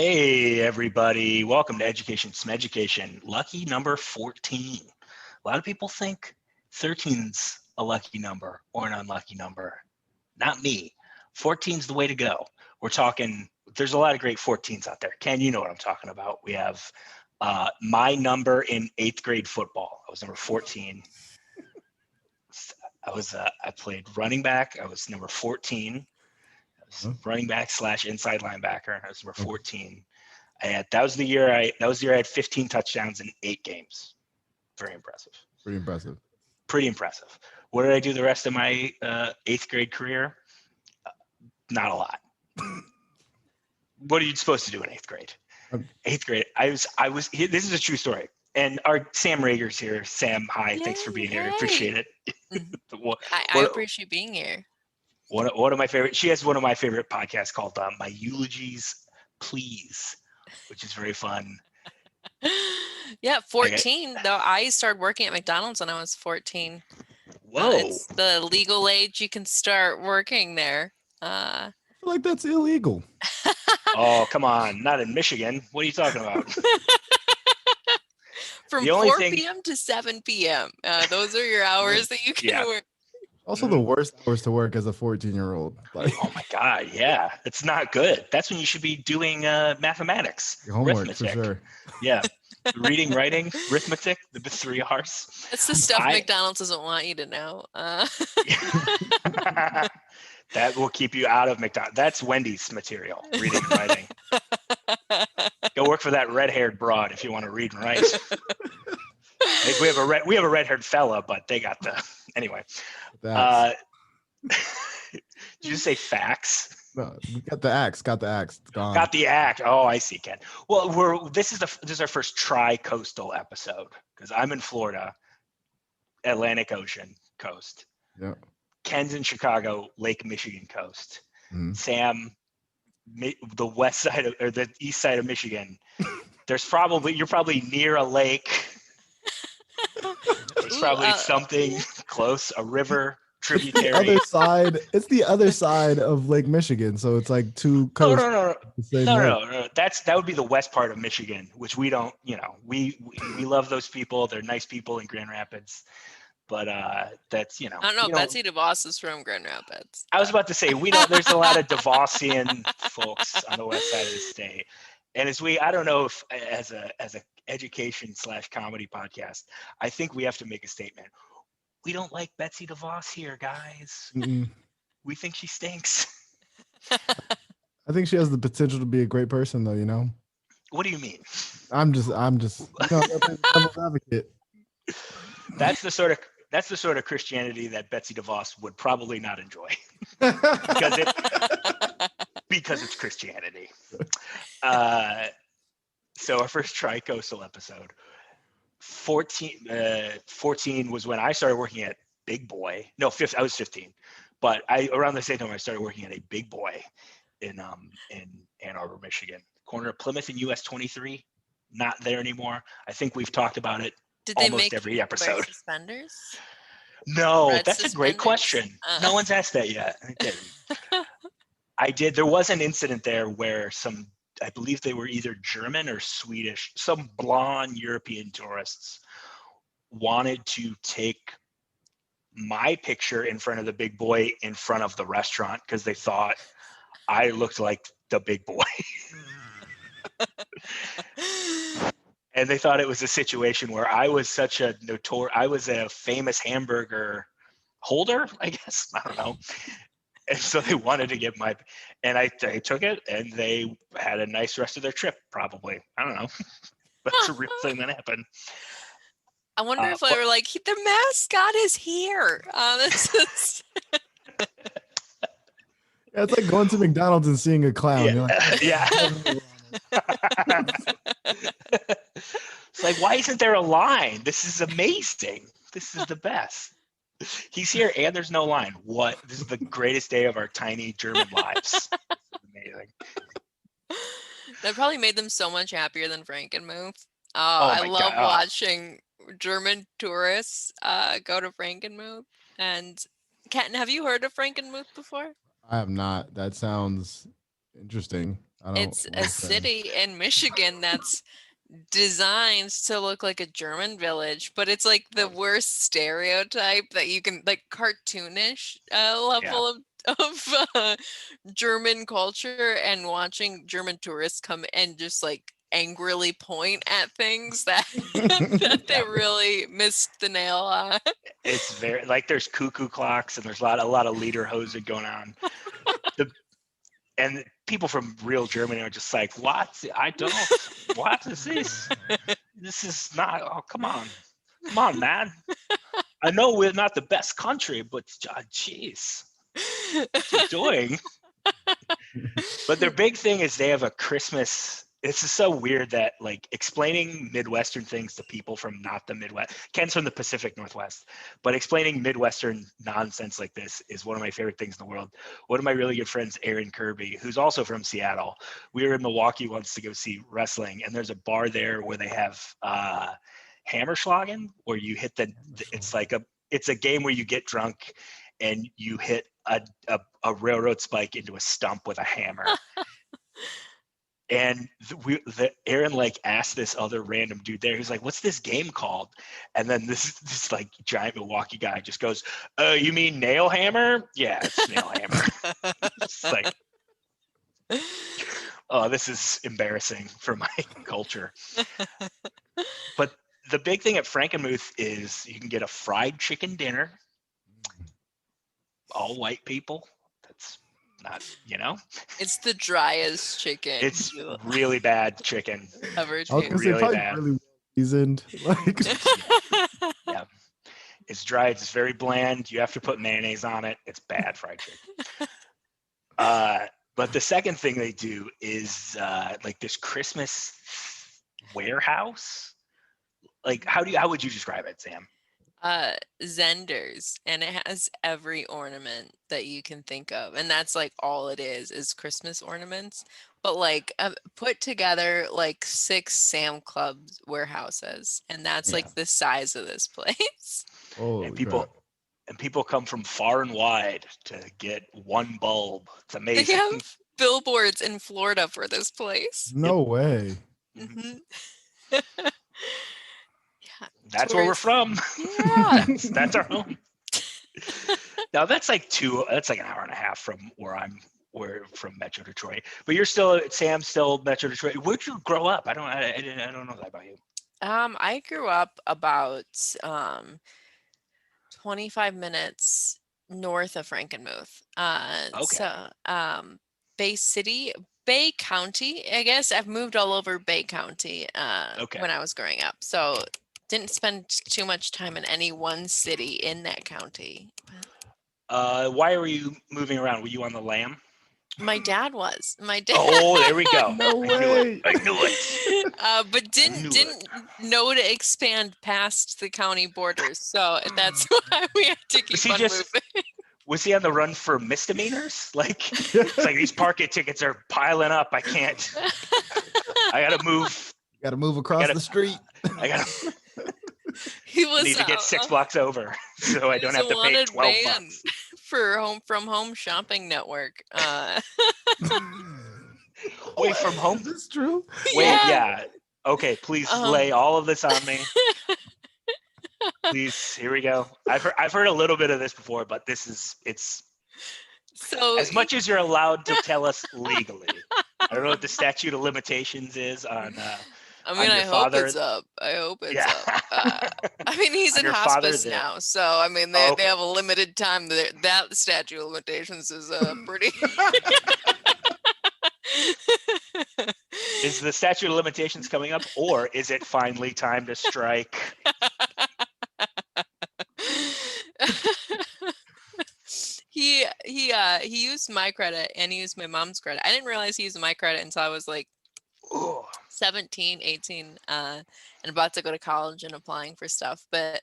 Hey, everybody. Welcome to Education Smeducation. Lucky number 14. A lot of people think 13's a lucky number or an unlucky number. Not me. 14's the way to go. We're talking, there's a lot of great 14's out there. Ken, you know what I'm talking about. We have my number in 8th grade football. I was number 14. I played running back. I was number 14. I was running back / inside linebacker. I was number 14. That was the year I had 15 touchdowns in 8 games. Very impressive. Pretty impressive. What did I do the rest of my 8th grade career? Not a lot. What are you supposed to do in 8th grade? 8th grade, I was. This is a true story. And our Sam Rager's here. Sam, hi. Yay, thanks for being here. I appreciate it. I appreciate being here. One of my favorite. She has one of my favorite podcasts called My Eulogies Please, which is very fun. Yeah, 14. Though I started working at McDonald's when I was 14. Whoa! It's the legal age you can start working there. I feel like that's illegal. Oh, come on. Not in Michigan. What are you talking about? From 4 p.m. to 7 p.m. Those are your hours that you can work. Also, the worst hours to work as a 14-year-old. Like, oh my God, yeah, it's not good. That's when you should be doing mathematics, your homework, arithmetic. For sure. Yeah, reading, writing, arithmetic, the 3 R's. That's the stuff McDonald's doesn't want you to know. That will keep you out of McDonald's. That's Wendy's material, reading and writing. Go work for that red-haired broad if you want to read and write. We have a red-haired fella, but they got the anyway. Did you just say facts? No, we got the axe. It's gone. Got the axe. Oh, I see, Ken. Well, this is our first tri-coastal episode because I'm in Florida, Atlantic Ocean coast. Yeah. Ken's in Chicago, Lake Michigan coast. Mm-hmm. Sam, the west side or the east side of Michigan. You're probably near a lake. It's probably something close, a river, tributary. It's the other side of Lake Michigan, so it's like 2 coasts. No. That would be the west part of Michigan, which we don't. We love those people. They're nice people in Grand Rapids, but that's I don't know. Betsy DeVos is from Grand Rapids. I was about to say we don't. There's a lot of DeVosian folks on the west side of the state, and I don't know if as a education / comedy podcast, I think we have to make a statement. We don't like Betsy DeVos here, guys. Mm-mm. We think she stinks. I think she has the potential to be a great person, though. What do you mean? I'm just devil's advocate. That's the sort of Christianity that Betsy DeVos would probably not enjoy because it's Christianity. So our first tri-coastal episode, 14 was when I started working at Big Boy. No, I was 15, but around the same time I started working at a Big Boy in Ann Arbor, Michigan, corner of Plymouth and US 23. Not there anymore. I think we've talked about it almost every episode. Suspenders? No, that's a great question. No one's asked that yet. I didn't. I did. There was an incident there where I believe they were either German or Swedish, some blonde European tourists wanted to take my picture in front of the Big Boy in front of the restaurant because they thought I looked like the Big Boy. And they thought it was a situation where I was I was a famous hamburger holder, I guess. I don't know. And so they wanted to get and I took it, and they had a nice rest of their trip, probably. I don't know. That's a real thing that happened. I wonder if they were like, the mascot is here. This is... Yeah, it's like going to McDonald's and seeing a clown. Yeah. You're like, Yeah. It's like, why isn't there a line? This is amazing. This is the best. He's here and there's no line. What? This is the greatest day of our tiny German lives. Amazing. That probably made them so much happier than Frankenmuth. I love watching German tourists go to Frankenmuth. And Ken, have you heard of Frankenmuth before? I have not. That sounds interesting. I don't It's want a to say. city in Michigan that's designed to look like a German village, but it's like the worst stereotype that you can, like, cartoonish Yeah. level of German culture, and watching German tourists come and just like angrily point at things that that they Yeah. really missed the nail on. It's very like there's cuckoo clocks and there's a lot of lederhosen going on. The and people from real Germany are just like, what? I don't. What is this? This is not. Oh, come on, man. I know we're not the best country, but jeez, what you doing? But their big thing is they have a Christmas. It's just so weird that like explaining Midwestern things to people from not the Midwest. Ken's from the Pacific Northwest, but explaining Midwestern nonsense like this is one of my favorite things in the world. One of my really good friends, Aaron Kirby, who's also from Seattle, we were in Milwaukee once to go see wrestling, and there's a bar there where they have Hammerschlagen, where you hit it's a game where you get drunk and you hit a railroad spike into a stump with a hammer. And Aaron like asked this other random dude there. He's like, "What's this game called?" And then this like giant Milwaukee guy just goes, "You mean nail hammer? Yeah, it's nail hammer." It's like, oh, this is embarrassing for my culture. But the big thing at Frankenmuth is you can get a fried chicken dinner. All white people. That's not, It's the driest chicken it's you really bad chicken. ever I was gonna taste. say Really probably bad. really well seasoned. Like Yeah. It's dry. It's very bland. You have to put mayonnaise on it. It's bad fried chicken. But the second thing they do is like this Christmas warehouse. Like, how would you describe it, Sam? Zenders, and it has every ornament that you can think of, and that's like all it is Christmas ornaments, but like put together like 6 Sam Club warehouses, and that's Yeah. like the size of this place. oh And crap. people come from far and wide to get one bulb. It's They amazing. have billboards in Florida for this place. No way. Mhm. Yeah, That's where we're tourists. from. Yeah. That's our home. Now that's like an hour and a half from we're from Metro Detroit. But Sam's still Metro Detroit. Where'd you grow up? I don't know that about you. I grew up about 25 minutes north of Frankenmuth. Okay. Bay County, I guess. I've moved all over Bay County Okay. when I was growing up. So didn't spend too much time in any one city in that county. Why were you moving around? Were you on the lam? My dad was. My dad. Oh, there we go. No I knew way. it. I knew it. But didn't know to expand past the county borders. So that's why we had to keep on moving. Was he on the run for misdemeanors? Like, it's like these parking tickets are piling up. I can't. I gotta move. Got to move across the street. I need to get 6 blocks over, so I don't have to pay $12. For Home Shopping Network. Wait, from home? Is this true? Wait, yeah. Okay, please lay all of this on me. Please, here we go. I've heard a little bit of this before, but it's so as much as you're allowed to tell us legally. I don't know what the statute of limitations is on. I hope it's up. I hope it's up. I mean, he's in hospice now, so I mean, they have a limited time. That statute of limitations is pretty. Is the statute of limitations coming up, or is it finally time to strike? He used my credit and he used my mom's credit. I didn't realize he used my credit until I was like 17, 18, and about to go to college and applying for stuff. But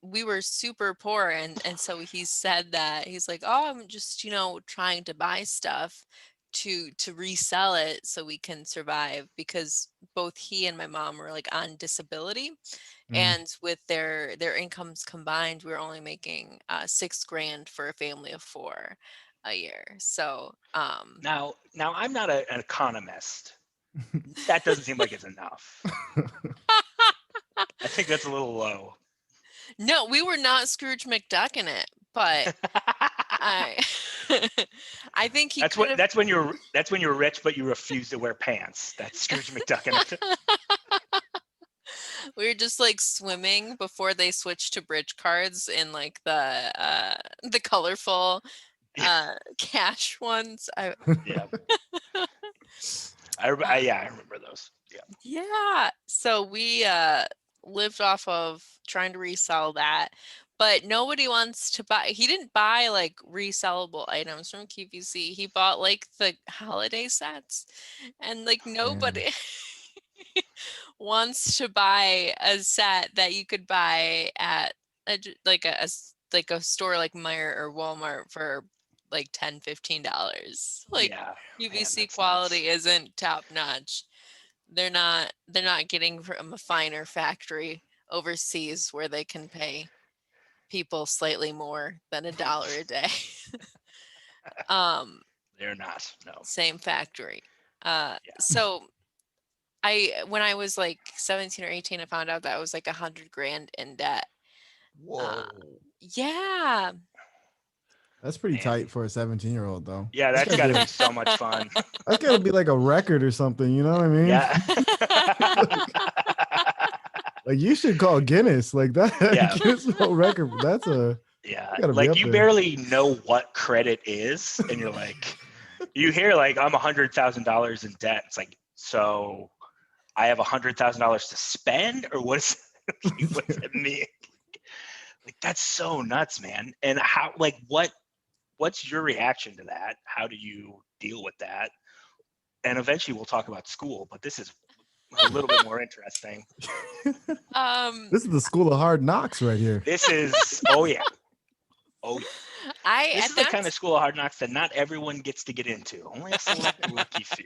we were super poor, and so he said that he's like, oh, I'm just trying to buy stuff to resell it so we can survive, because both he and my mom were like on disability. And with their incomes combined, we were only making $6,000 for a family of 4. a year. So Now I'm not an economist. That doesn't seem like it's enough. I think that's a little low. no, we were not Scrooge McDuck in it, but I I think he That's could what. have. That's when you're rich, but you refuse to wear pants. That's Scrooge McDuck in it. We were just like swimming before they switched to bridge cards in like the colorful cash ones. Yeah. I remember those. Yeah. Yeah. So we lived off of trying to resell that, but nobody wants to buy. He didn't buy like resellable items from QVC. He bought like the holiday sets, and like nobody wants to buy a set that you could buy at like a store like Meijer or Walmart for like $10-15. Like Yeah. Man, QVC that's quality nuts. isn't top notch. They're not getting from a finer factory overseas where they can pay people slightly more than $1 a day. They're not. No. Same factory. Yeah. So when I was like 17 or 18, I found out that I was like $100,000 in debt. Whoa. Yeah. That's pretty Man. tight for a 17-year-old, though. Yeah, that's got to be so much fun. That's got to be like a record or something. You know what I mean? Yeah. Like you should call Guinness like that. Yeah. Guinness World Record. That's a Yeah. gotta be Like up you there. barely know what credit is, and you're like, you hear like I'm $100,000 in debt. It's like, so I have $100,000 to spend, or what does it mean? Like that's so nuts, man. And how? Like what's your reaction to that? How do you deal with that? And eventually we'll talk about school, but this is a little bit more interesting. This is the school of hard knocks right here. This is, oh yeah. This is the kind of school of hard knocks that not everyone gets to get into. Only a select lucky few.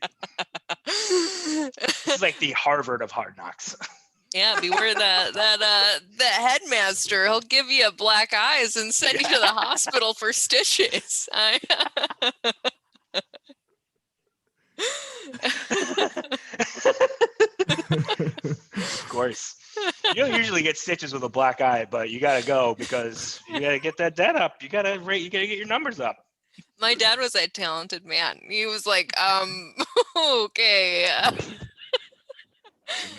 This is like the Harvard of hard knocks. Yeah, beware the headmaster. He'll give you black eyes and send you to the hospital for stitches. Of course. You don't usually get stitches with a black eye, but you got to go because you got to get that debt up. You got to get your numbers up. My dad was a talented man. He was like, okay.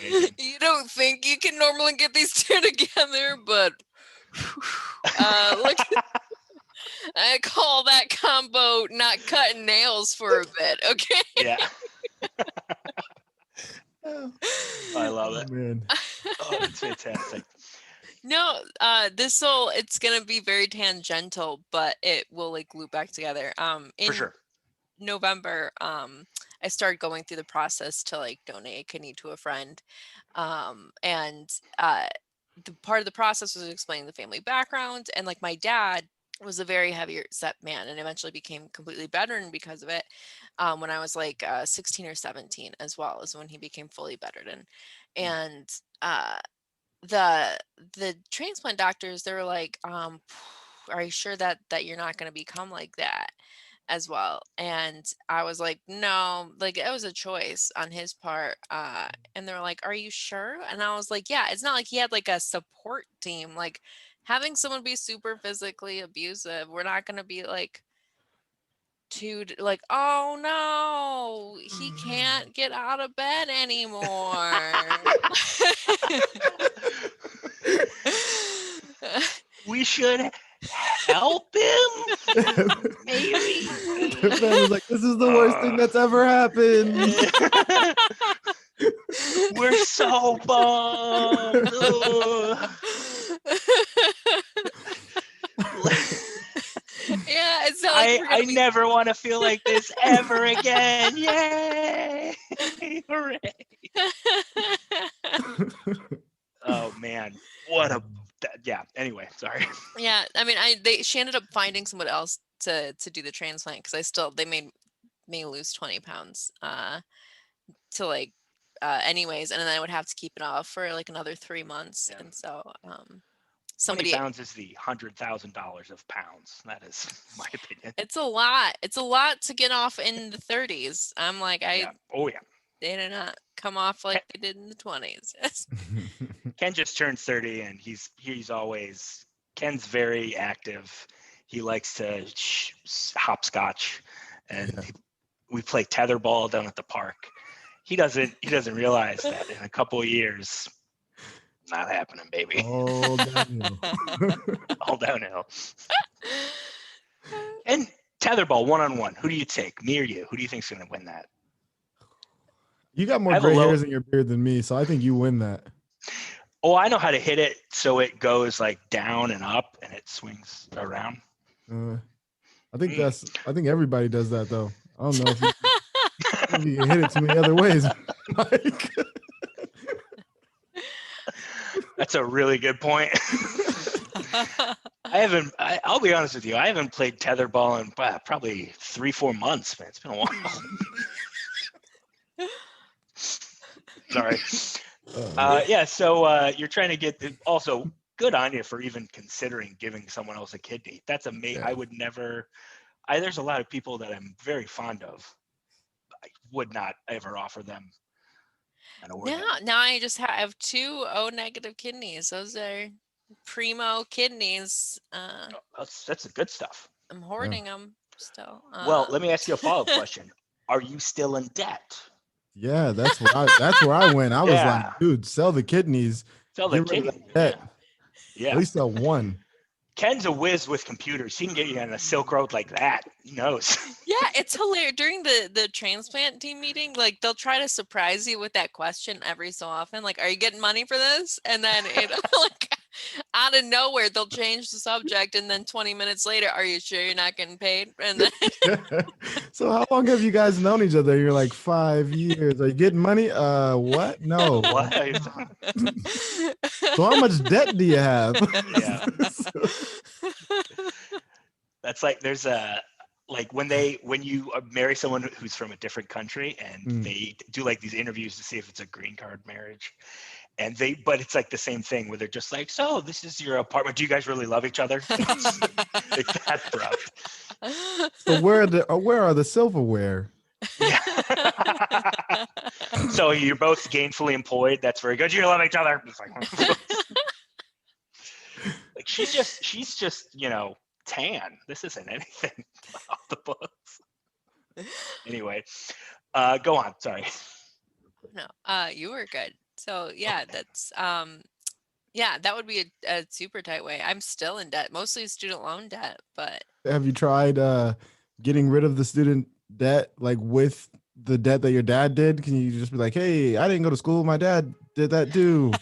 You don't think you can normally get these two together, but look, I call that combo not cutting nails for a bit, okay? Yeah. I love it. Man. Oh, it's fantastic. No, it's gonna be very tangential, but it will like loop back together. In For sure. November, I started going through the process to like donate a kidney to a friend. And the part of the process was explaining the family background, and like my dad was a very heavy set man and eventually became completely bedridden because of it. When I was like 16 or 17 as well as when he became fully bedridden. And the transplant doctors, they were like, are you sure that you're not going to become like that as well? And I was like, no, like it was a choice on his part. And they were like, are you sure? And I was like, yeah, it's not like he had like a support team. Like having someone be super physically abusive, we're not going to be like like, oh no, he can't get out of bed anymore. We should help him. Maybe. The family's like, this is the worst thing that's ever happened. We're so bummed. Yeah, it's not like I never want to feel like this ever again. Yay! Hooray! Oh man, yeah. Anyway, sorry. Yeah, I mean, she ended up finding someone else to do the transplant because they made me lose 20 pounds to like anyways, and then I would have to keep it off for like another 3 months. Yeah. And so somebody. 20 pounds is the $100,000 of pounds. That is my opinion. It's a lot. It's a lot to get off in the 30s. I'm like, Yeah. Oh yeah. they did not come off like they did in the 20s. Ken just turned 30, and Ken's very active. He likes to hopscotch, and we play tetherball down at the park. He doesn't realize that in a couple of years, not happening, baby. All downhill. All downhill. And tetherball 1-on-1. Who do you take, me or you? Who do you think's going to win that? You got more gray hairs in your beard than me, so I think you win that. Oh, I know how to hit it so it goes like down and up and it swings around. I think everybody does that though. I don't know if you can hit it too many other ways. Mike. That's a really good point. I'll be honest with you. I haven't played tetherball in probably 3-4 months, man. It's been a while. Sorry. So you're trying to get also good on you for even considering giving someone else a kidney. That's amazing. I would never. There's a lot of people that I'm very fond of. I would not ever offer them an organ. Now I just have 2 O-negative kidneys. Those are primo kidneys. That's the good stuff. I'm hoarding them still. Well, let me ask you a follow-up question. Are you still in debt? Yeah, that's where I went. I was like, dude, sell the kidneys. Sell the kidneys. Yeah. At least sell one. Ken's a whiz with computers. He can get you on a Silk Road like that. He knows. Yeah, it's hilarious. During the transplant team meeting, like they'll try to surprise you with that question every so often. Like, are you getting money for this? And then like out of nowhere, they'll change the subject. And then 20 minutes later, are you sure you're not getting paid? And then So how long have you guys known each other? You're like 5 years. Are you getting money? What? No. What? So how much debt do you have? Yeah. That's like there's a like when you marry someone who's from a different country and they do like these interviews to see if it's a green card marriage, and but it's like the same thing where they're just like, so this is your apartment, do you guys really love each other? Like that, bro. So where are the silverware? Yeah. So you're both gainfully employed. That's very good. You love each other. It's like she's just tan. This isn't anything off the books. Anyway, go on. Sorry. No, you were good. So yeah, that's that would be a super tight way. I'm still in debt, mostly student loan debt, but have you tried getting rid of the student debt, like with the debt that your dad did? Can you just be like, hey, I didn't go to school, my dad did that too?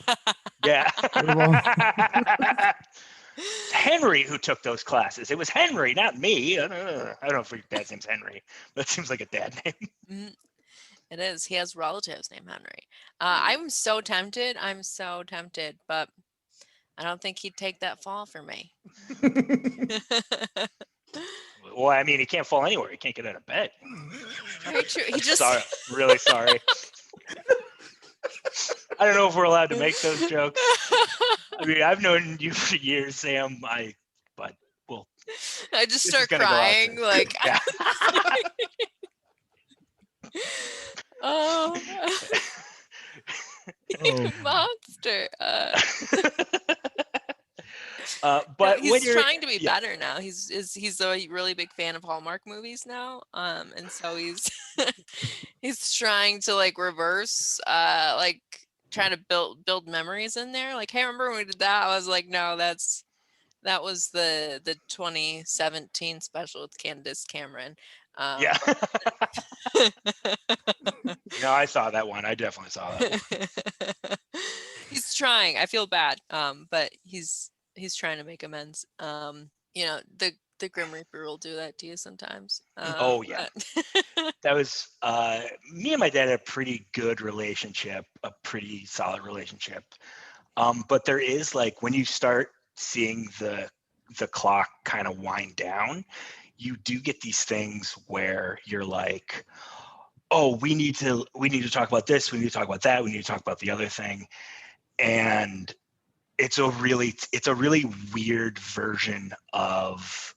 Yeah. Henry who took those classes. It was Henry, not me. I don't know if your dad's name's Henry. That seems like a dad name. It is. He has relatives named Henry. I'm so tempted, but I don't think he'd take that fall for me. Well, I mean, he can't fall anywhere. He can't get out of bed. Very true. He just sorry, really sorry. I don't know if we're allowed to make those jokes. I mean, I've known you for years, Sam. I just start crying, like. Yeah. Oh. You monster. But he's when you're trying to be better now. He's a really big fan of Hallmark movies now, and so he's trying to like reverse, like trying to build memories in there. Like, hey, remember when we did that? I was like, no, that was the 2017 special with Candace Cameron. Yeah. No, I saw that one. I definitely saw that one. He's trying. I feel bad, but he's trying to make amends. The Grim Reaper will do that to you sometimes. Oh yeah. That was me and my dad had a pretty good relationship, a pretty solid relationship. But there is like when you start seeing the clock kind of wind down, you do get these things where you're like, oh, we need to talk about this, we need to talk about that, we need to talk about the other thing. And it's a really weird version of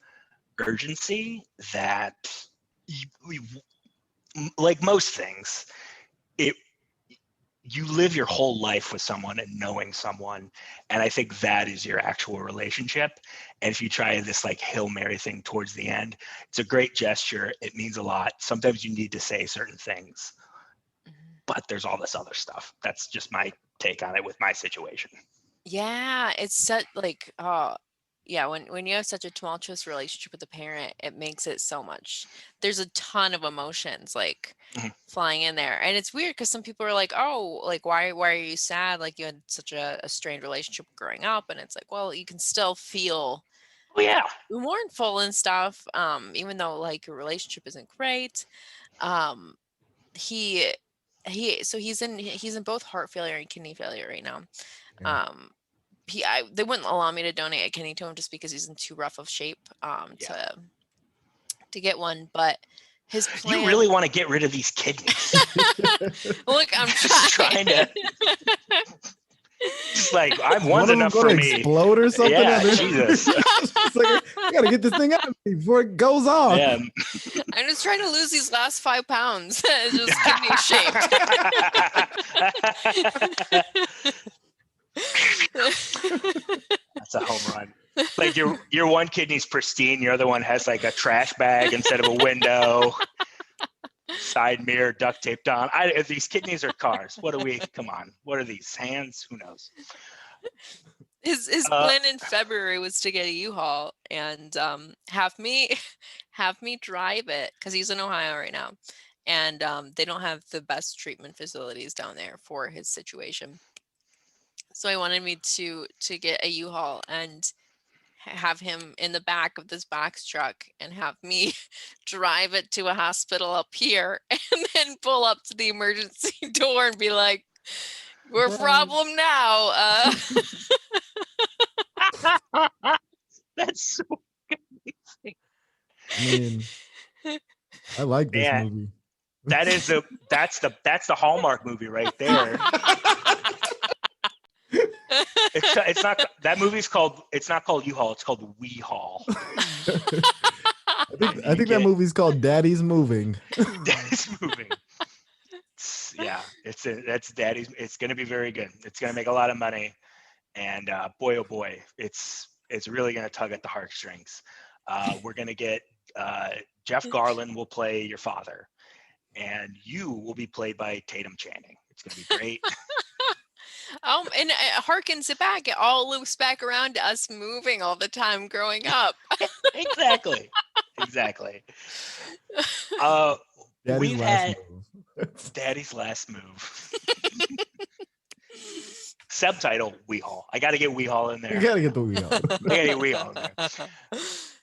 urgency that like most things, you live your whole life with someone and knowing someone, and I think that is your actual relationship. And if you try this like Hail Mary thing towards the end, it's a great gesture, it means a lot. Sometimes you need to say certain things, but there's all this other stuff. That's just my take on it with my situation. Yeah, it's such like, oh yeah, when you have such a tumultuous relationship with a parent, it makes it so much. There's a ton of emotions like flying in there. And it's weird because some people are like, oh, like why are you sad? Like you had such a strained relationship growing up. And it's like, well, you can still feel Oh yeah. mournful and stuff, even though like your relationship isn't great. Um he he's in both heart failure and kidney failure right now. Yeah. They wouldn't allow me to donate a kidney to him just because he's in too rough of shape to get one, but his plan. You really want to get rid of these kidneys. Look, I'm just trying to just like I'm one's One enough of them for gonna me. explode or something. Yeah, Jesus. It's like, I gotta get this thing out of me before it goes off. Yeah. I'm just trying to lose these last 5 pounds. It's just kidney shaped. That's a home run. Like your one kidney's pristine, your other one has like a trash bag instead of a window, side mirror duct taped on. These kidneys are cars. Come on, what are these, hands? Who knows? His plan in February was to get a U-Haul and have me drive it because he's in Ohio right now, and they don't have the best treatment facilities down there for his situation. So he wanted me to get a U-Haul and have him in the back of this box truck and have me drive it to a hospital up here and then pull up to the emergency door and be like, we're a problem now. That's so amazing. I mean, I like this movie. That's the Hallmark movie right there. It's not that movie's called. It's not called U-Haul. It's called We Haul. I think that movie's called Daddy's Moving. Daddy's Moving. That's Daddy's. It's going to be very good. It's going to make a lot of money, and boy, oh boy, it's really going to tug at the heartstrings. We're going to get Jeff Garlin will play your father, and you will be played by Tatum Channing. It's going to be great. And it harkens it back. It all loops back around to us moving all the time growing up. Exactly. We've had Daddy's last move. Subtitle: We Haul. I got to get We Haul in there. You gotta get the We Haul. I gotta get We Haul in there.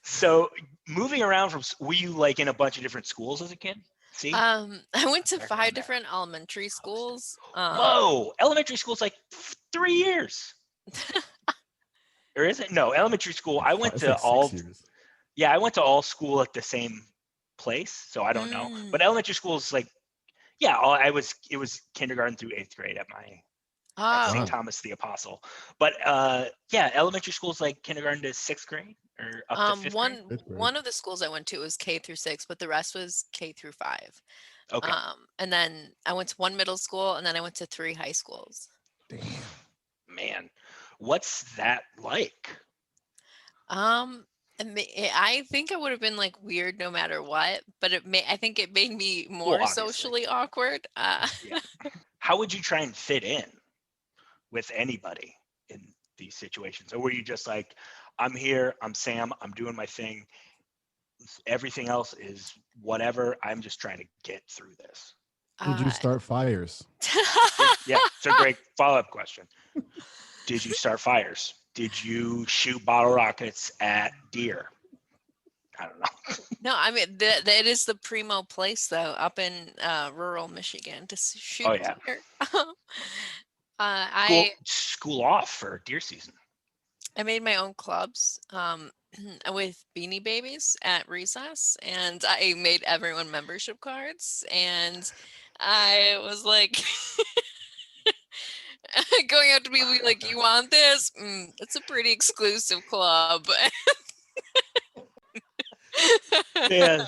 So moving around were you like in a bunch of different schools as a kid? See? I went to 5 different elementary schools. Whoa, elementary school's like 3 years. Or is it? No, elementary school. I went to all. Yeah, I went to all school at the same place, so I don't know. But elementary school is like, yeah, it was kindergarten through 8th grade at St. Thomas the Apostle. But yeah, elementary school is like kindergarten to 6th grade or up to 5th grade. One of the schools I went to was K through 6, but the rest was K through 5. Okay. And then I went to 1 middle school, and then I went to 3 high schools. Damn. Man, what's that like? I think I would have been like weird no matter what, but I think it made me more socially awkward. Yeah. How would you try and fit in with anybody in these situations? Or were you just like, I'm here, I'm Sam, I'm doing my thing, everything else is whatever, I'm just trying to get through this? Did you start fires? Yeah, it's a great follow-up question. Did you start fires? Did you shoot bottle rockets at deer? I don't know. No, I mean, it is the primo place, though, up in rural Michigan to shoot deer. School off for deer season. I made my own clubs with Beanie Babies at recess, and I made everyone membership cards, and I was like, Going out to people like, you want this? It's a pretty exclusive club. Yeah.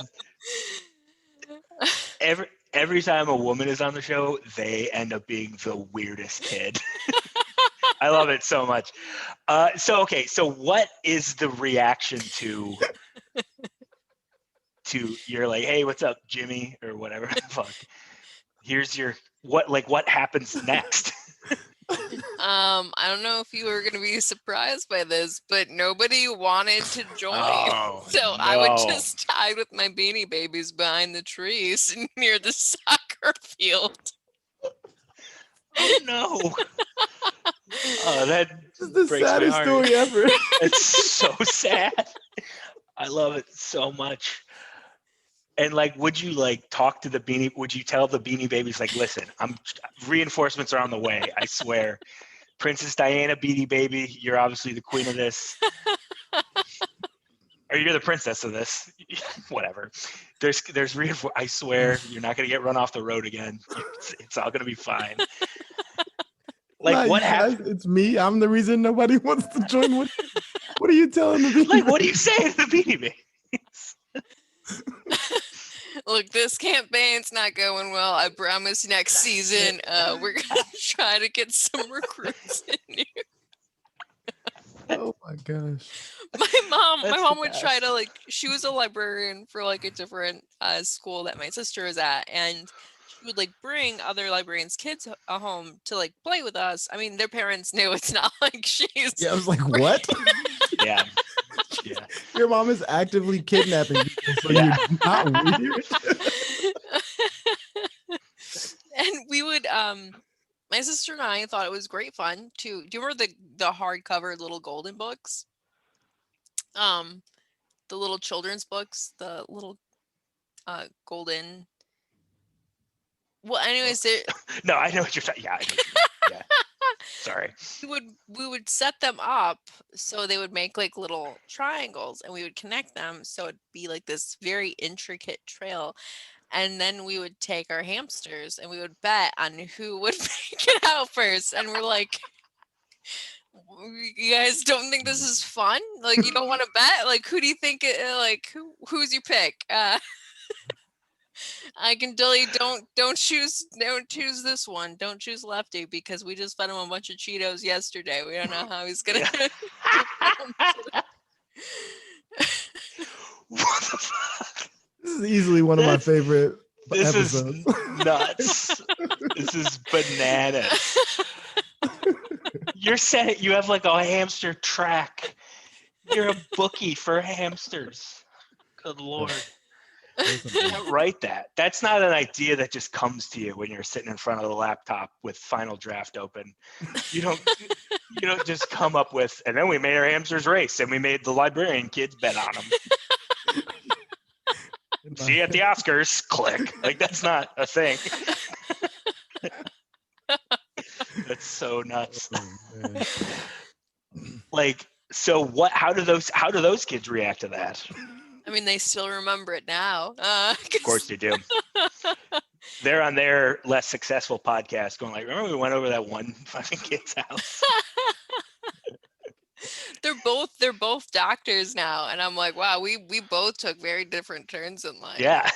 Every time a woman is on the show, they end up being the weirdest kid. I love it so much. So what is the reaction to you're like, hey, what's up, Jimmy, or whatever the fuck? Here's your what happens next? I don't know if you were going to be surprised by this, but nobody wanted to join. Oh, so no. I would just hide with my Beanie Babies behind the trees near the soccer field. Oh no. Oh, that is the breaks saddest my heart. story ever. It's so sad. I love it so much. And like, would you like talk to the Beanie? Would you tell the Beanie Babies like, listen, reinforcements are on the way. I swear, Princess Diana, Beanie Baby, you're obviously the queen of this, or you're the princess of this. Whatever. There's I swear, you're not gonna get run off the road again. It's all gonna be fine. Like, what happened? It's me. I'm the reason nobody wants to join. What are you telling the Beanie Like, what do you say to the Beanie Babies? Look, this campaign's not going well. I promise next season we're gonna try to get some recruits in here. Oh my gosh. My mom would best. try to like, she was a librarian for like a different school that my sister was at, and she would like bring other librarians' kids home to like play with us. I mean, their parents knew it's not like she's. Yeah, I was like, what? Yeah. Yeah. Your mom is actively kidnapping people, so Yeah. you're not weird. And we would my sister and I thought it was great fun to. Do you remember the hardcover little golden books? The little children's books, the little golden. Well, anyways, No, I know what you're talking. Yeah, I know what you mean. Yeah. Sorry. we would set them up so they would make like little triangles, and we would connect them so it'd be like this very intricate trail. And then we would take our hamsters and we would bet on who would make it out first. And we're like, you guys don't think this is fun? Like, you don't want to bet? Like, who do you think who's your pick? I can tell you, don't choose this one. Don't choose Lefty, because we just fed him a bunch of Cheetos yesterday. We don't know how he's gonna. What the fuck? This is easily one of my favorite episodes. Is nuts. This is bananas. You're saying you have like a hamster track. You're a bookie for hamsters. Good Lord. Write that. That's not an idea that just comes to you when you're sitting in front of the laptop with Final Draft open. You don't just come up with, and then we made our hamsters race, and we made the librarian kids bet on them. See you at the Oscars. Click. Like, that's not a thing. That's so nuts. Like, so what? How do those kids react to that? I mean, they still remember it now. Of course they do. They're on their less successful podcast going like, remember we went over that one fucking kid's house? They're both doctors now, and I'm like, wow, we both took very different turns in life. Yeah.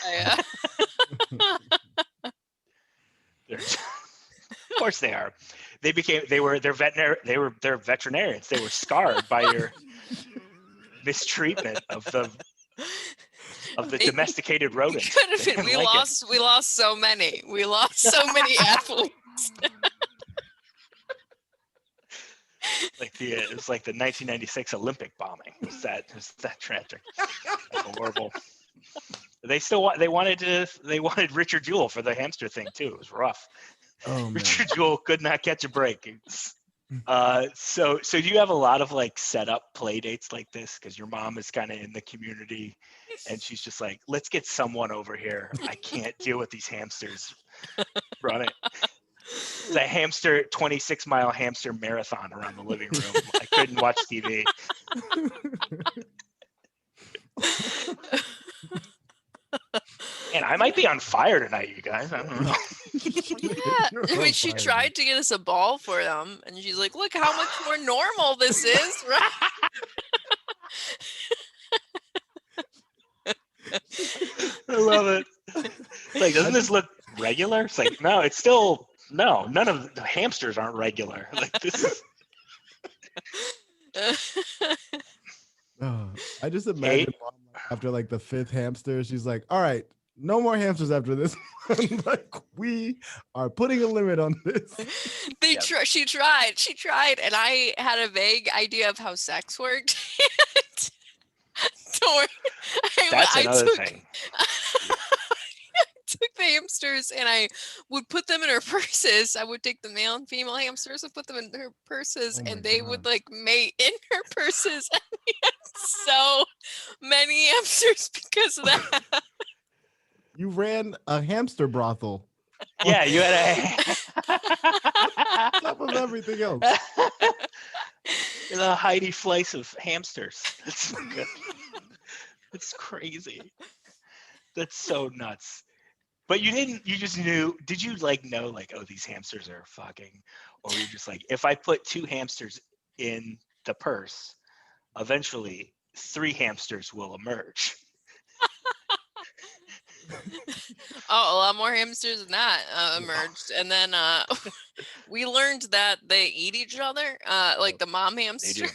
Of course they are. They're veterinarians. They were scarred by your mistreatment of the domesticated rodents. Could have been. We lost so many. We lost so many athletes. It was like the 1996 Olympic bombing. It was that tragic. Horrible. They wanted Richard Jewell for the hamster thing too. It was rough. Oh, Richard Jewell could not catch a break. So you have a lot of like set up play dates like this because your mom is kind of in the community and she's just like, let's get someone over here. I can't deal with these hamsters running. It's a 26-mile hamster marathon around the living room. I couldn't watch TV. And I might be on fire tonight, you guys. I don't know. Yeah, I mean, she tried to get us a ball for them, and she's like, "Look how much more normal this is, right?" I love it. It's like, doesn't this look regular? It's like, no, it's still no. None of the hamsters aren't regular. Like this is. I just imagine mom, after like the 5th hamster, she's like, "All right, no more hamsters after this one. Like we are putting a limit on this." She tried, and I had a vague idea of how sex worked. Don't worry. That's another thing. Took the hamsters and I would put them in her purses. I would take the male and female hamsters and put them in her purses, and they would like mate in her purses. And we had so many hamsters because of that. You ran a hamster brothel. Yeah, you had On top of everything else. a Heidi Fleiss of hamsters. That's so good. It's crazy. That's so nuts. But you just knew, did you like know like, oh, these hamsters are fucking, or you're just like, if I put 2 hamsters in the purse, eventually 3 hamsters will emerge. Oh, a lot more hamsters than that emerged. And then we learned that they eat each other, like the mom hamster.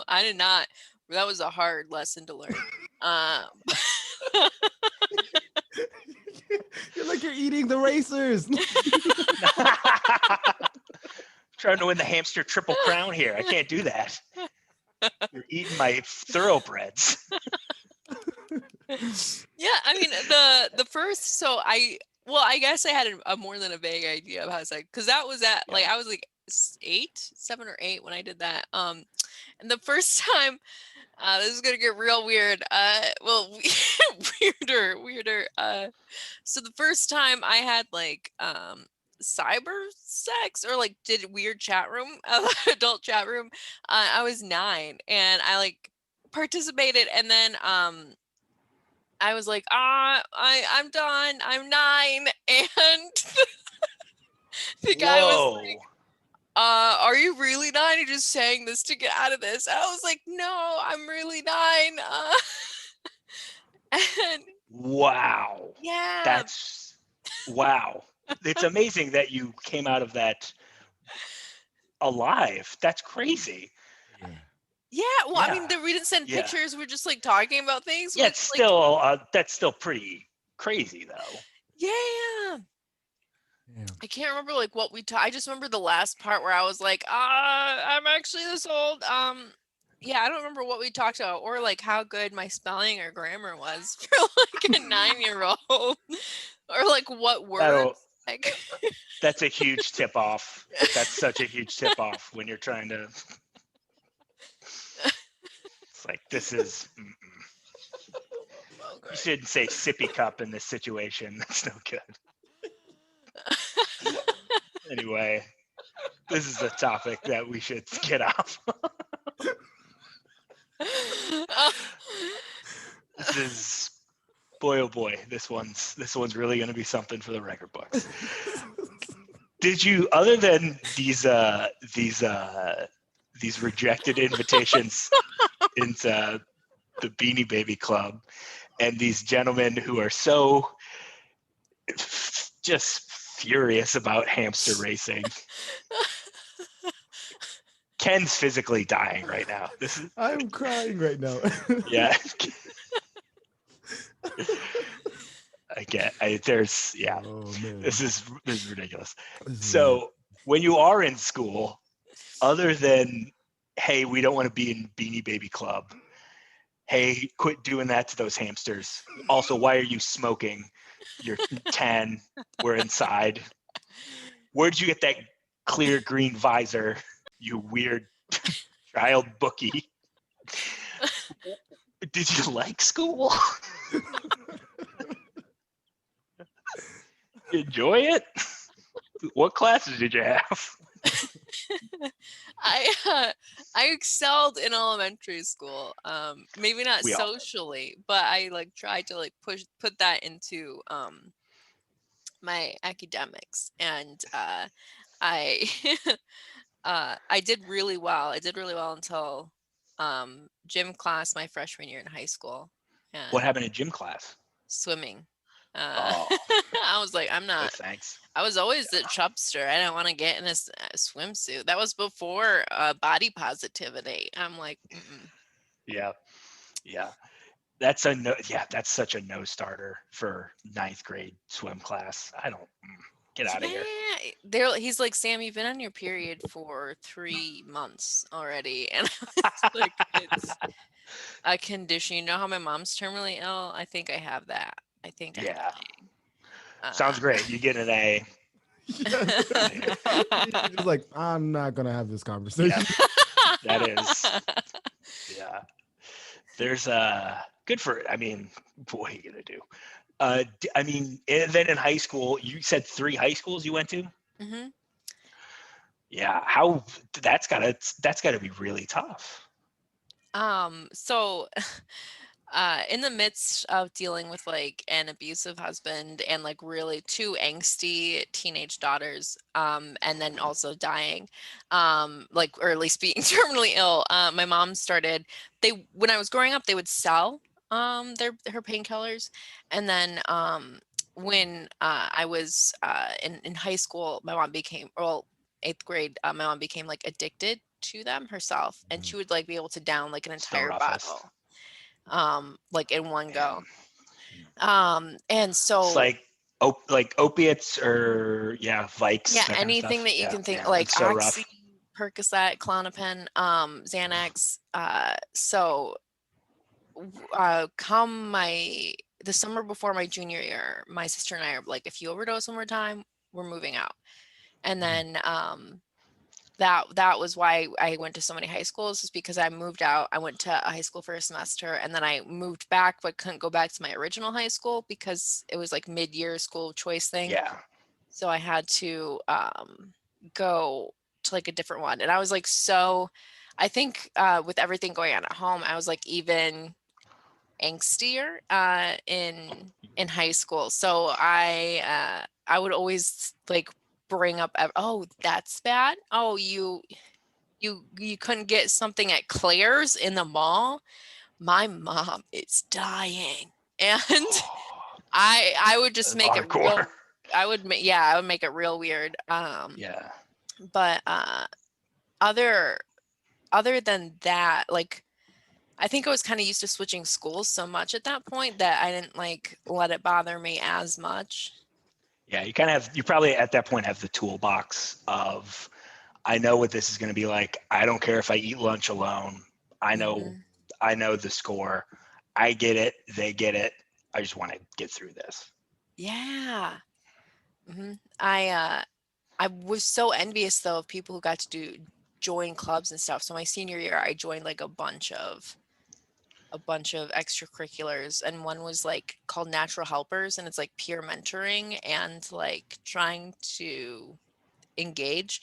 I did not. That was a hard lesson to learn. You're like, you're eating the racers. Trying to win the hamster triple crown here. I can't do that. You're eating my thoroughbreds. Yeah, I mean the first. So I guess I had a more than a vague idea of how it's like, because that was at like I was like 7 or 8 when I did that. And the first time. This is gonna get real weird. Weirder. So the first time I had like cyber sex or like did weird chat room, adult chat room. I was 9 and I like participated, and then I was like, I'm done. I'm 9, and the guy was like, are you really 9? You're just saying this to get out of this. I was like, no, I'm really 9. And wow. yeah. That's wow. It's amazing that you came out of that alive. That's crazy. Yeah. Well, I mean, we didn't send pictures. We're just like talking about things. Yeah, it's still that's still pretty crazy though. Yeah. I can't remember like what we I just remember the last part where I was like, I'm actually this old. Yeah, I don't remember what we talked about or like how good my spelling or grammar was for like a 9-year-old, or like what words. That's a huge tip off. That's such a huge tip off when you're trying to. It's like, this is. You shouldn't say sippy cup in this situation. That's no good. Anyway, this is a topic that we should get off. This is, boy oh boy, this one's really going to be something for the record books. Did you, other than these rejected invitations into the Beanie Baby Club and these gentlemen who are so just furious about hamster racing? Ken's physically dying right now. I'm crying right now. Yeah. This is ridiculous. So when you are in school, other than, hey, we don't want to be in Beanie Baby Club, hey, quit doing that to those hamsters. Also, why are you smoking? You're 10. We're inside. Where'd you get that clear green visor, you weird child bookie? Did you like school? Enjoy it? What classes did you have? I excelled in elementary school. Maybe not socially, but I like tried to like put that into my academics, and I I did really well. I did really well until gym class my freshman year in high school, What and happened in gym class? swimming. Oh, I was like, I'm no not. thanks. I was always a chubster. I didn't want to get in a swimsuit. That was before body positivity. I'm like, mm-mm. Yeah, yeah. That's a no. Yeah, that's such a no starter for ninth grade swim class. I don't get out of here. Yeah, he's like, Sam, you've been on your period for 3 months already, and it's like it's a condition. You know how my mom's terminally ill? I think I have that. I think I'm Yeah, sounds dying. great. You get an A. You're just like, I'm not gonna have this conversation. That is. Yeah, there's good for. I mean, what are you gonna do? I mean, and then in high school, you said 3 high schools you went to. hmm Yeah, how that's gotta be really tough. So in the midst of dealing with like an abusive husband and like really 2 angsty teenage daughters, and then also dying, like, or at least being terminally ill, my mom started, when I was growing up, they would sell her painkillers. And then when I was in high school, my mom became, well, 8th grade, my mom became like addicted to them herself, and she would like be able to down like an It's the entire roughest. bottle like in one go. Man. And It's so like opiates or Vikes, yeah, that kind of anything stuff. that you Yeah, can think, man, like it's so Oxy, rough. Percocet, Klonopin, Xanax. So come the summer before my junior year, my sister and I are like, if you overdose one more time, we're moving out. And then that was why I went to so many high schools, is because I moved out. I went to a high school for a semester, and then I moved back, but couldn't go back to my original high school because it was like mid-year school choice thing. Yeah, So I had to go to like a different one. And I was like, so I think with everything going on at home, I was like even angstier in high school. So I would always like bring up, oh, that's bad. Oh, you couldn't get something at Claire's in the mall. My mom is dying. And I would just make it hardcore. real. I would make it real weird. Yeah, But other other than that, like, I think I was kind of used to switching schools so much at that point that I didn't like let it bother me as much. yeah. You probably at that point have the toolbox of, I know what this is going to be like. I don't care if I eat lunch alone. I know, Mhm. I know the score. I get it. They get it. I just want to get through this. Yeah. hmm I was so envious though of people who got to join clubs and stuff. So my senior year, I joined like a bunch of extracurriculars, and one was like called Natural Helpers, and it's like peer mentoring and like trying to engage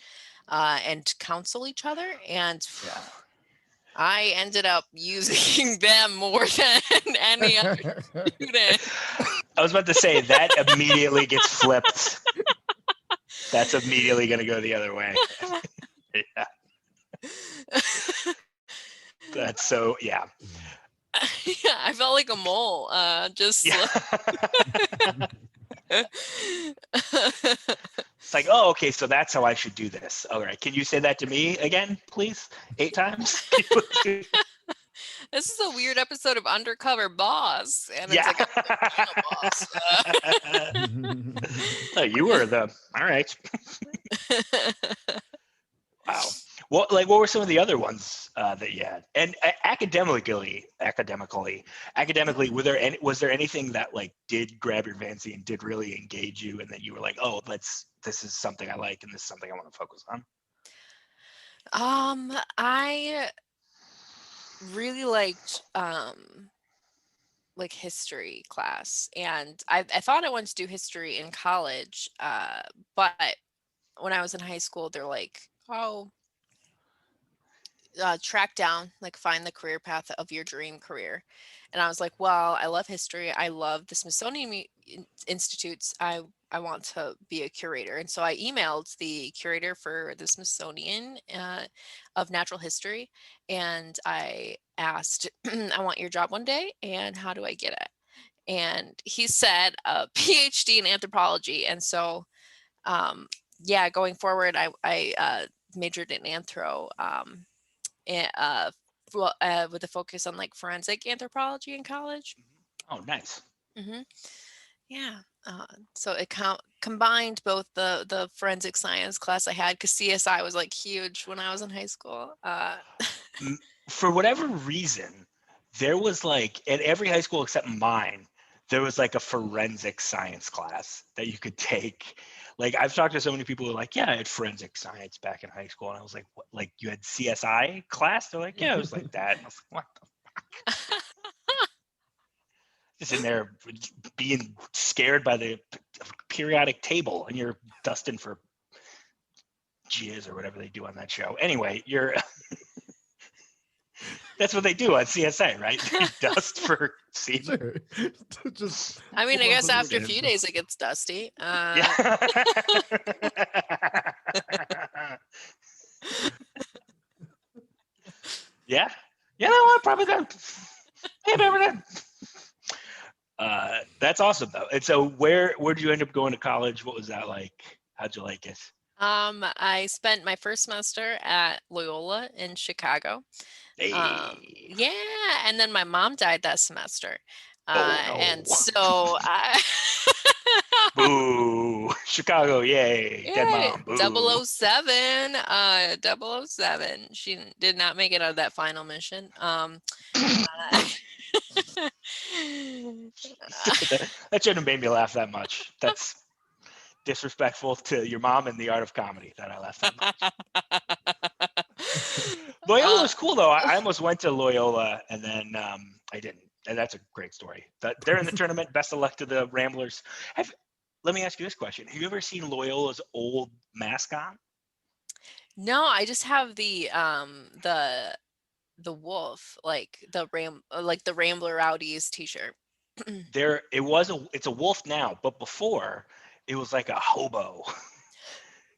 and counsel each other. And Yeah. I ended up using them more than any other student. I was about to say that immediately gets flipped. That's immediately going to go the other way. Yeah. That's so, yeah. Yeah, I felt like a mole. Just Yeah. like It's like, oh, okay, so that's how I should do this. All right. Can you say that to me again, please? 8 times? this is a weird episode of Undercover Boss, and it's Yeah. like, I'm the boss. Oh, you were the, all right. Wow. What were some of the other ones that you had? And academically, was there anything that like did grab your fancy and did really engage you, and then you were like, oh, this is something I like, and this is something I want to focus on? I really liked like history class, and I thought I wanted to do history in college, but when I was in high school, they're like, oh, track down, like, find the career path of your dream career. And I was like, well, I love history. I love the Smithsonian Institutes. I want to be a curator. And so I emailed the curator for the Smithsonian of Natural History, and I asked, I want your job one day, and how do I get it? And he said a PhD in anthropology. And so, yeah, going forward, I majored in anthro, with a focus on like forensic anthropology in college. Oh, nice. hmm Yeah. So it combined both the forensic science class I had, because CSI was like huge when I was in high school. For whatever reason, there was like at every high school except mine, there was like a forensic science class that you could take. Like I've talked to so many people who are like, yeah, I had forensic science back in high school. And I was like, what? Like you had CSI class? They're like, yeah, it was like that. And I was like, what the fuck? Just in there being scared by the periodic table and you're dusting for jizz or whatever they do on that show. Anyway, you're that's what they do on CSI, right? They dust for semen. Sure. Just I mean, I pull up guess a after a list. few days it gets dusty. Yeah. Yeah. You know what? Probably done. Maybe never done. That's awesome though. And so where did you end up going to college? What was that like? How'd you like it? I spent my first semester at Loyola in Chicago. Hey. Yeah, and then my mom died that semester. Oh no. And so I Boo. Chicago, yay. Dead Yay, mom. Boo. 007, 007. She did not make it out of that final mission. That shouldn't have made me laugh that much. That's disrespectful to your mom and the art of comedy that I laughed that much. Loyola was cool though. I almost went to Loyola and then I didn't. And that's a great story. They're in the tournament. Best of luck to the Ramblers. Let me ask you this question. Have you ever seen Loyola's old mascot? No, I just have the wolf, like the Rambler Rowdies t-shirt. It's a wolf now, but before it was like a hobo.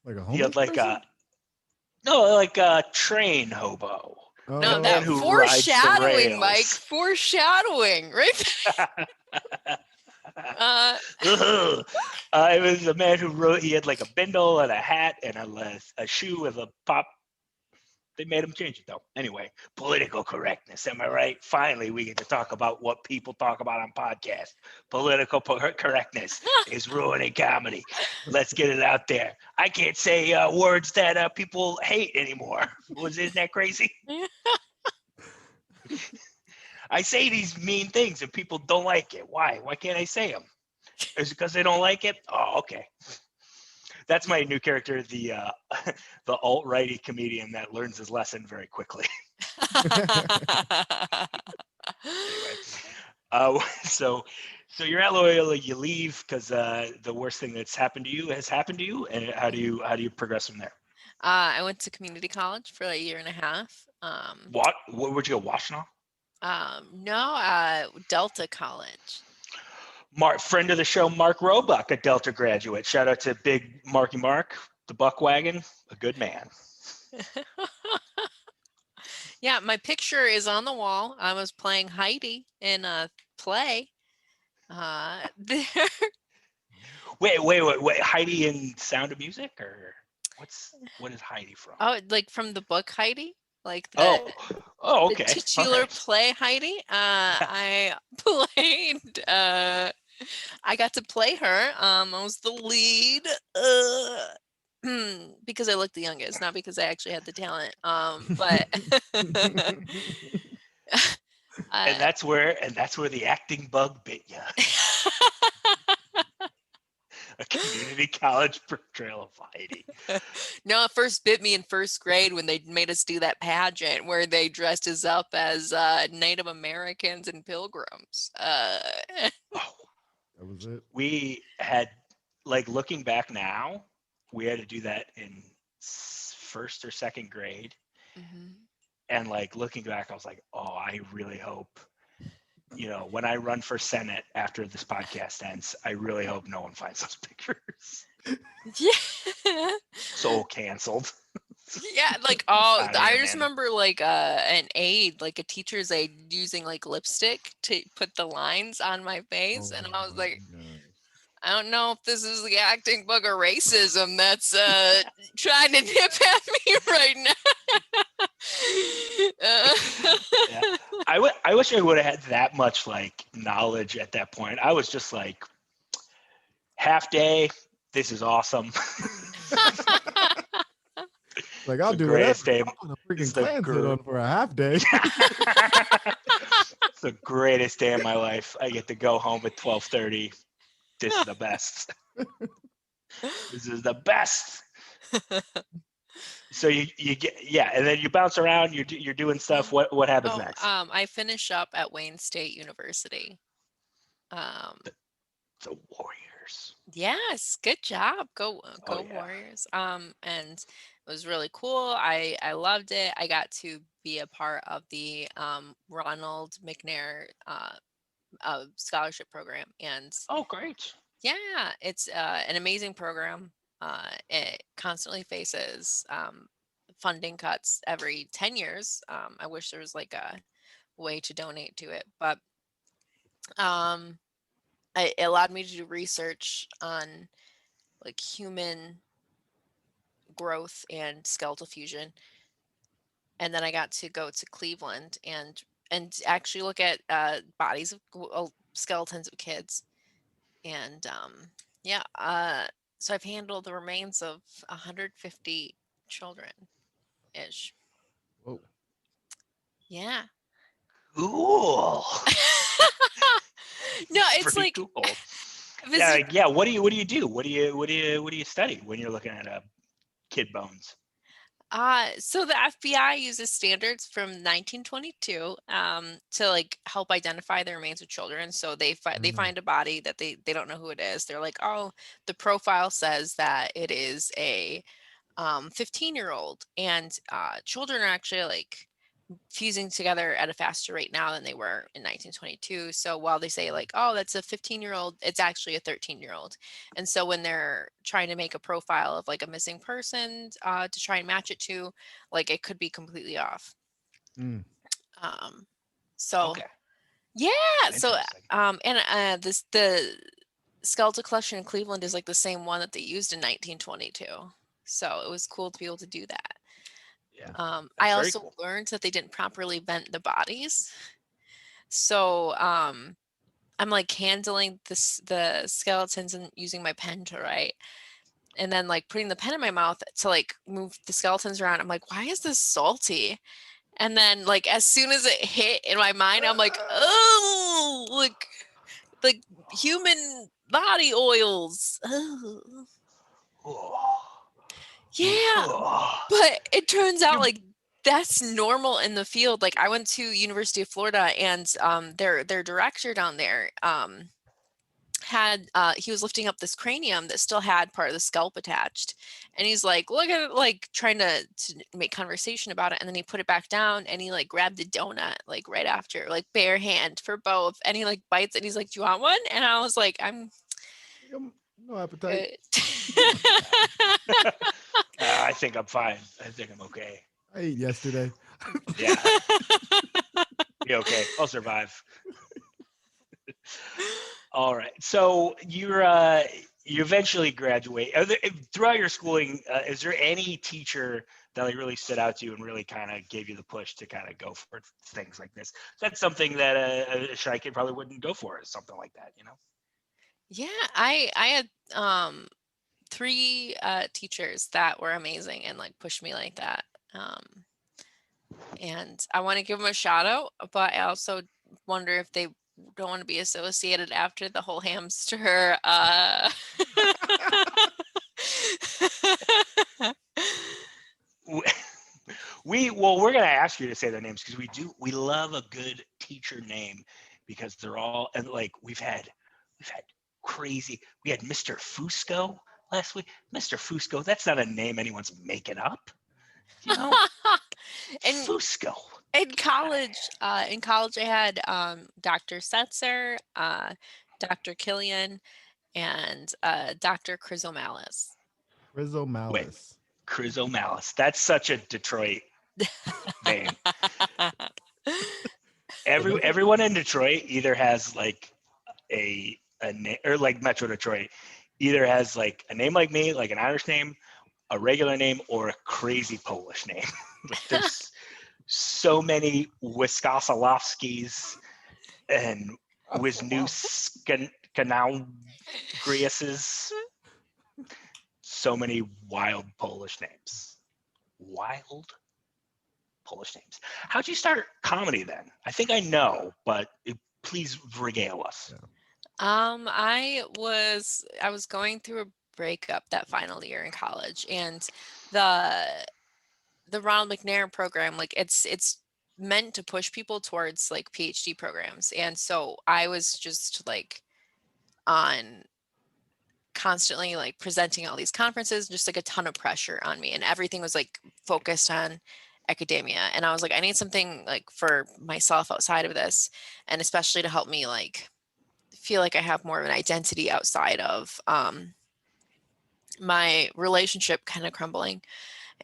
Like a He had homeless like person? like a train hobo. Like No, a Oh, man that who rides the foreshadowing, Mike. rails. Foreshadowing, right? It was a man who he had like a bindle and a hat and a shoe with a pop. They made him change it though. Anyway, political correctness. Am I right? Finally, we get to talk about what people talk about on podcasts. Political correctness is ruining comedy. Let's get it out there. I can't say words that people hate anymore. Isn't that crazy? I say these mean things and people don't like it. Why? Why can't I say them? Is it because they don't like it? Oh, okay. That's my new character, the alt-righty comedian that learns his lesson very quickly. Anyway, so you're at Loyola, you leave because the worst thing that's happened to you has happened to you, and how do you progress from there? I went to community college for a year and a half. What would you go, Washtenaw? No, Delta College. Friend of the show, Mark Roebuck, a Delta graduate. Shout out to Big Marky Mark, the Buckwagon, a good man. Yeah, my picture is on the wall. I was playing Heidi in a play. There. Wait. Heidi in Sound of Music, or what is Heidi from? Oh, like from the book Heidi, like okay. the titular play Heidi. I played. I got to play her. I was the lead. Because I looked the youngest, not because I actually had the talent. But and that's where the acting bug bit you. A community college portrayal of Heidi. No, it first bit me in first grade when they made us do that pageant where they dressed us up as Native Americans and pilgrims. that was it. We had, like, looking back now, we had to do that in first or second grade. Mm-hmm. And like looking back, I was like, oh, I really hope when I run for Senate after this podcast ends, I really hope no one finds those pictures. Yeah. So canceled. Yeah, like I Here, just man. remember like an aide, like a teacher's aide, using like lipstick to put the lines on my face, and I was like, I don't know if this is the acting bug or racism that's trying to nip at me right now. Yeah. I wish I would have had that much like knowledge at that point. I was just like, half day, this is awesome. Like, I'll the do greatest whatever. day. I'll put a It's freaking the Klansman on for a half day. It's the greatest day of my life. I get to go home at 12:30. This is the best. This is the best. So you get, and then you bounce around. You're doing stuff. What happens next? I finish up at Wayne State University. The Warriors. Yes, good job. Go Oh, yeah. Warriors. And it was really cool. I loved it. I got to be a part of the Ronald McNair scholarship program, and Oh, great. yeah, it's an amazing program. It constantly faces funding cuts every 10 years. I wish there was like a way to donate to it, but it allowed me to do research on like human growth and skeletal fusion. And then I got to go to Cleveland and actually look at bodies of skeletons of kids. And so I've handled the remains of 150 children ish. Whoa. Yeah. Cool. No, it's Pretty like cool. Yeah. What do you do? What do you study when you're looking at kid bones? So the FBI uses standards from 1922 to like help identify the remains of children. So they find a body that they don't know who it is. They're like, oh, the profile says that it is a 15-year-old, and children are actually like fusing together at a faster rate now than they were in 1922. So while they say like, oh, that's a 15-year-old, it's actually a 13-year-old. And so when they're trying to make a profile of like a missing person to try and match it to, like, it could be completely off. So Okay. yeah. So the skeletal collection in Cleveland is like the same one that they used in 1922. So it was cool to be able to do that. Yeah. I also learned that they didn't properly vent the bodies. So I'm like handling the skeletons and using my pen to write. And then like putting the pen in my mouth to like move the skeletons around. I'm like, why is this salty? And then like as soon as it hit in my mind, I'm like, oh, like human body oils. Oh. Yeah. But it turns out like that's normal in the field. Like I went to University of Florida, and their director down there had he was lifting up this cranium that still had part of the scalp attached, and he's like, look at it, like trying to make conversation about it, and then he put it back down, and he like grabbed the donut like right after, like bare hand for both, and he like bites it, and he's like, do you want one? And I was like, I'm no appetite. I think I'm fine. I think I'm okay. I ate yesterday. Yeah. Be okay. I'll survive. All right. So you eventually graduate. Throughout your schooling, is there any teacher that like really stood out to you and really kind of gave you the push to kind of go for things like this? That's something that a shy kid probably wouldn't go for, is something like that, you know? Yeah, I had 3 teachers that were amazing and like pushed me like that. And I want to give them a shout out, but I also wonder if they don't want to be associated after the whole hamster. We're gonna ask you to say their names because we love a good teacher name, because they're all, and like we've had crazy. We had Mr. Fusco last week. Mr. Fusco, that's not a name anyone's making up. You know? And Fusco. In college, I had Dr. Setzer, Dr. Killian, and Dr. Chrysomalis. Rizzo Wait, Malice. Chris O'Malice. That's such a Detroit name. Everyone in Detroit either has like a name, or like Metro Detroit, either has like a name like me, like an Irish name, a regular name, or a crazy Polish name. Like there's so many Wiskoslowskis and Wisniewskanaugriuses. So many wild Polish names. Wild Polish names. How'd you start comedy then? I think I know, but please regale us. Yeah. I was going through a breakup that final year in college, and the Ronald McNair program, like it's meant to push people towards like PhD programs, and so I was just like on constantly like presenting all these conferences, just like a ton of pressure on me, and everything was like focused on academia, and I was like, I need something like for myself outside of this, and especially to help me like feel like I have more of an identity outside of my relationship kind of crumbling.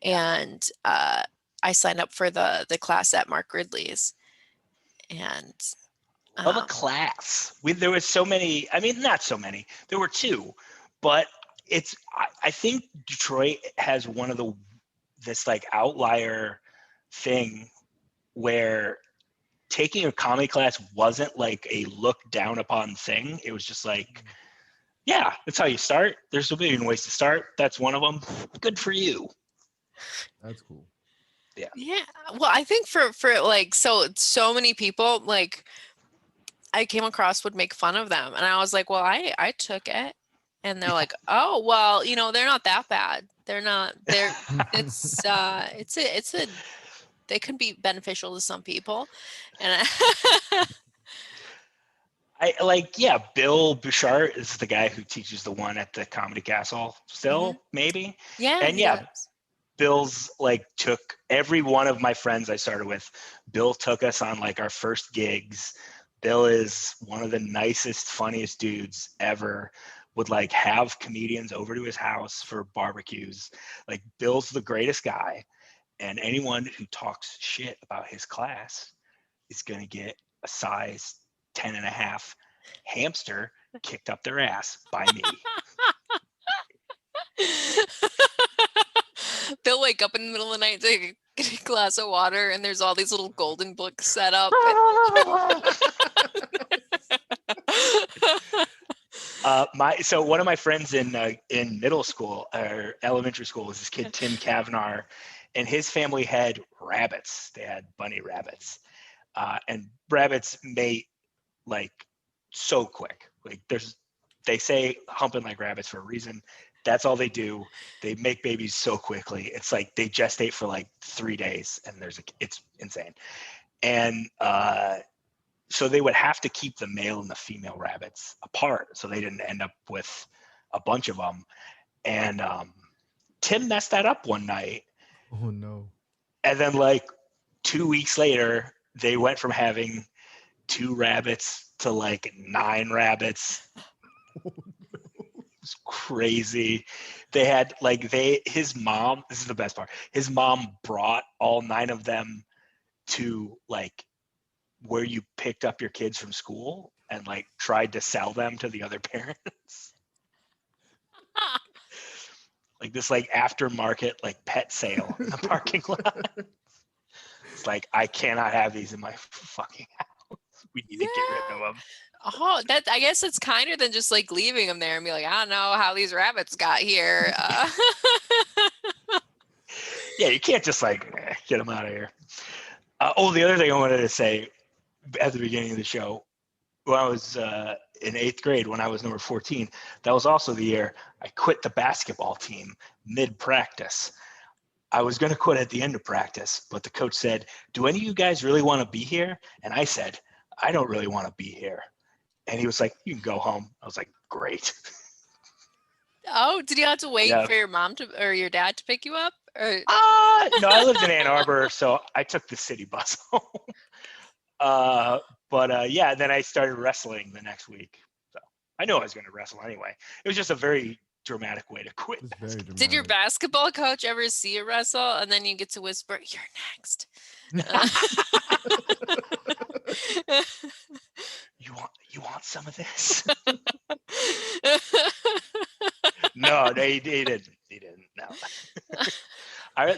And I signed up for the class at Mark Ridley's, and Of a class. There was so many, I mean, not so many, there were two, but I think Detroit has one of this like outlier thing where taking a comedy class wasn't like a look down upon thing. It was just like, yeah, that's how you start. There's a million ways to start. That's one of them. Good for you. That's cool. Yeah. Well, I think for like so many people like I came across would make fun of them, and I was like, well, I took it, and they're like, oh, well, they're not that bad. They're not. It's a they can be beneficial to some people, and Bill Bouchard is the guy who teaches the one at the Comedy Castle still, maybe. Yeah, And Bill's like took every one of my friends I started with. Bill took us on like our first gigs. Bill is one of the nicest, funniest dudes ever. Would like have comedians over to his house for barbecues. Like Bill's the greatest guy, and anyone who talks shit about his class is going to get a size 10.5 hamster kicked up their ass by me. They'll wake up in the middle of the night to get a glass of water, and there's all these little golden books set up. So one of my friends in middle school or elementary school was this kid Tim Kavnar, and his family had rabbits. They had bunny rabbits, and rabbits mate like so quick. Like they say humping like rabbits for a reason. That's all they do. They make babies so quickly. It's like they gestate for like 3 days, and it's insane. And so they would have to keep the male and the female rabbits apart, so they didn't end up with a bunch of them. And Tim messed that up one night. Oh no! And then like 2 weeks later, they went from having 2 rabbits to like 9 rabbits. It's crazy. They had his mom, this is the best part. His mom brought all 9 of them to like where you picked up your kids from school and like tried to sell them to the other parents. Like this like aftermarket like pet sale in the parking lot. It's like, I cannot have these in my fucking house. We need to get rid of them. Oh, I guess it's kinder than just like leaving them there and be like, I don't know how these rabbits got here. Yeah, you can't just like get them out of here. The other thing I wanted to say at the beginning of the show, when I was in 8th grade, when I was number 14, that was also the year I quit the basketball team mid-practice. I was going to quit at the end of practice, but the coach said, do any of you guys really want to be here? And I said, I don't really want to be here. And he was like, you can go home. I was like, great. Oh, did you have to wait for your mom or your dad to pick you up? Or No, I lived in Ann Arbor, so I took the city bus home. Yeah, then I started wrestling the next week. So I knew I was going to wrestle anyway. It was just a very dramatic way to quit. It's very dramatic. did your basketball coach ever see you wrestle and then you get to whisper, "You're next"? You want some of this? No, they didn't. They didn't. No.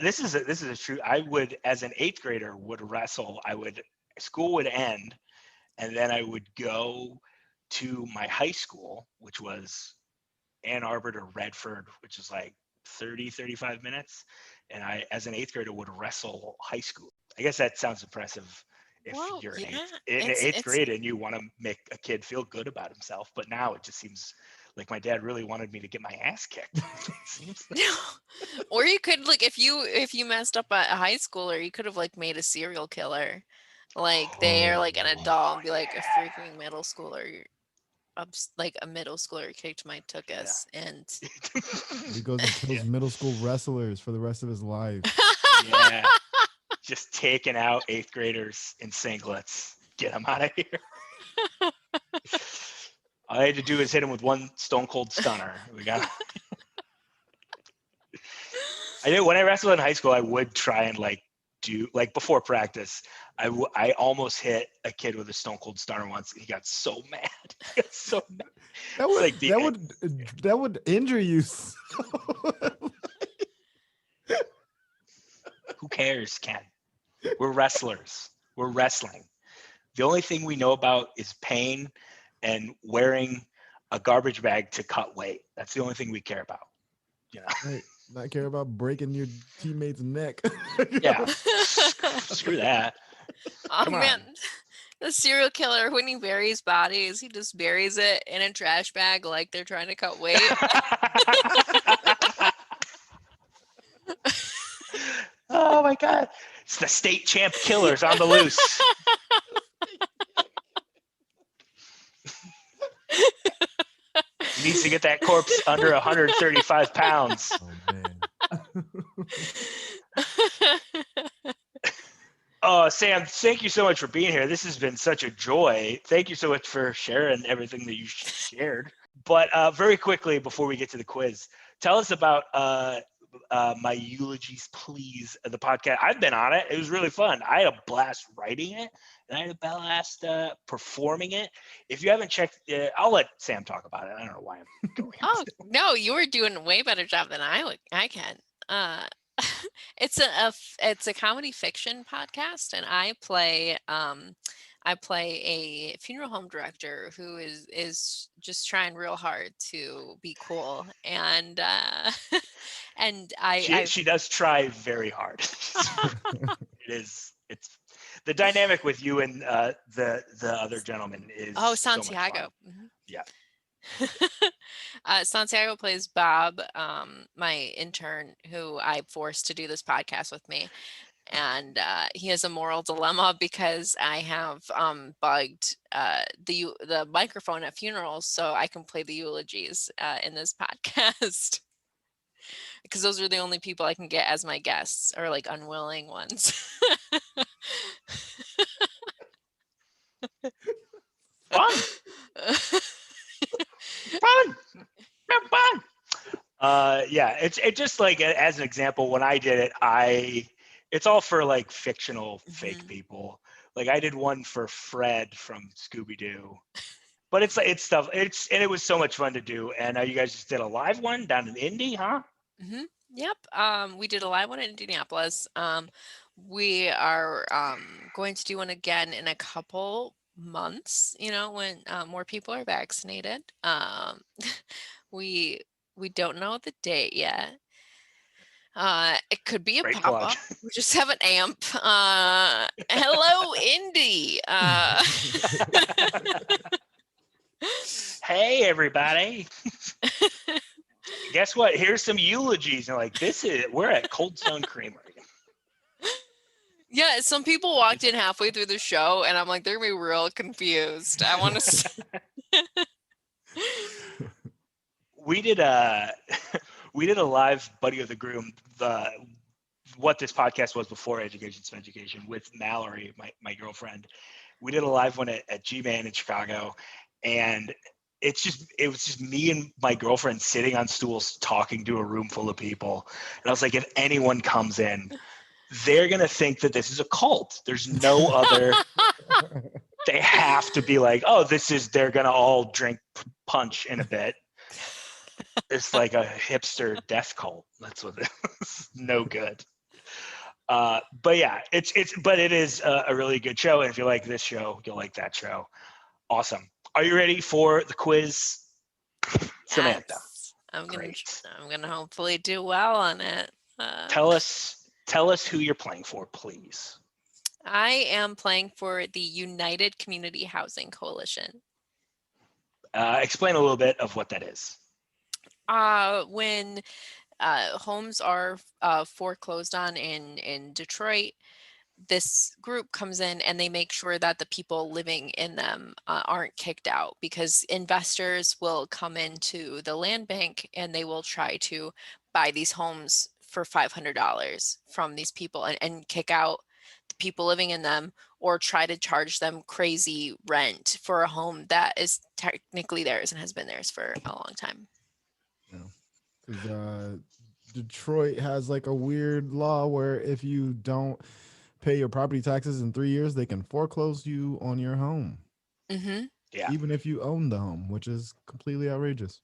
This is a true. I would, as an 8th grader, would wrestle. School would end, and then I would go to my high school, which was Ann Arbor to Redford, which is like 35 minutes. And I, as an 8th grader, would wrestle high school. I guess that sounds impressive if you're in eighth grade and you want to make a kid feel good about himself. But now it just seems like my dad really wanted me to get my ass kicked. Or you could, like, if you messed up at a high schooler, you could have like made a serial killer. Like they're like an adult and be like a freaking middle schooler. Like a middle schooler kicked my tuchus, and he goes and kills middle school wrestlers for the rest of his life. Yeah, just taking out 8th graders in singlets. Get them out of here. All I had to do is hit him with one stone cold stunner. I knew when I wrestled in high school, I would try and before practice, I almost hit a kid with a stone cold stunner once. He got so mad. That would injure you. Who cares, Ken? We're wrestlers. We're wrestling. The only thing we know about is pain and wearing a garbage bag to cut weight. That's the only thing we care about. Right. Not care about breaking your teammate's neck. Yeah. Screw that. Oh man. The serial killer, when he buries bodies, he just buries it in a trash bag like they're trying to cut weight. Oh my God. It's the state champ killers on the loose. He needs to get that corpse under 135 pounds. Oh, man. Oh, Sam, thank you so much for being here. This has been such a joy. Thank you so much for sharing everything that you shared. But very quickly, before we get to the quiz, tell us about my Eulogies Please, the podcast. I've been on it. It was really fun. I had a blast writing it, and I had a blast performing it. If you haven't checked, I'll let Sam talk about it. I don't know why I'm going. Oh, no, you were doing a way better job than I can. It's a comedy fiction podcast, and I play a funeral home director who is just trying real hard to be cool, and she does try very hard. It's the dynamic with you and the other gentleman is Santiago. So yeah. Santiago plays Bob, my intern, who I forced to do this podcast with me, and he has a moral dilemma because I have bugged the microphone at funerals so I can play the eulogies in this podcast, because those are the only people I can get as my guests, or like unwilling ones. Fun. Yeah, it's just like, as an example, when I did it, it's all for like fictional fake people. Like I did one for Fred from Scooby-Doo, but it's stuff. And it was so much fun to do. And you guys just did a live one down in Indy, huh? Mm-hmm. Yep. We did a live one in Indianapolis. We are going to do one again in a couple months, when more people are vaccinated. We don't know the date yet. It could be a pop-up. We just have an amp. Hello, Indy. Hey, everybody. Guess what? Here's some eulogies. And like, we're at Cold Stone Creamery. Yeah, some people walked in halfway through the show, and I'm like, they're gonna be real confused. I want to. We did a live Buddy of the Groom what this podcast was before Education Some Education with Mallory, my girlfriend. We did a live one at G-Man in Chicago, and it was just me and my girlfriend sitting on stools talking to a room full of people. And I was like, if anyone comes in, they're going to think that this is a cult. There's no other. They have to be like, oh, they're going to all drink punch in a bit. It's like a hipster death cult. That's what it is. No good. But yeah, it is a really good show. And if you like this show, you'll like that show. Awesome. Are you ready for the quiz, Samantha? Yes. I'm gonna hopefully do well on it. Tell us who you're playing for, please. I am playing for the United Community Housing Coalition. Explain a little bit of what that is. When homes are foreclosed on in Detroit, this group comes in and they make sure that the people living in them aren't kicked out, because investors will come into the land bank and they will try to buy these homes for $500 from these people and kick out the people living in them, or try to charge them crazy rent for a home that is technically theirs and has been theirs for a long time. Because Detroit has like a weird law where if you don't pay your property taxes in 3 years, they can foreclose you on your home. Mm-hmm. Yeah. Even if you own the home, which is completely outrageous.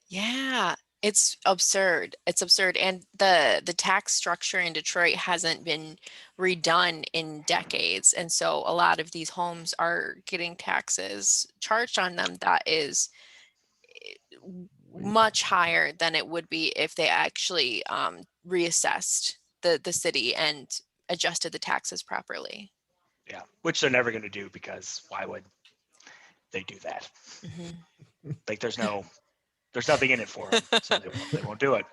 Yeah, it's absurd. It's absurd. And the tax structure in Detroit hasn't been redone in decades. And so a lot of these homes are getting taxes charged on them that is much higher than it would be if they actually reassessed the city and adjusted the taxes properly. Yeah, which they're never going to do, because why would they do that? Mm-hmm. Like there's nothing in it for them, so they won't do it.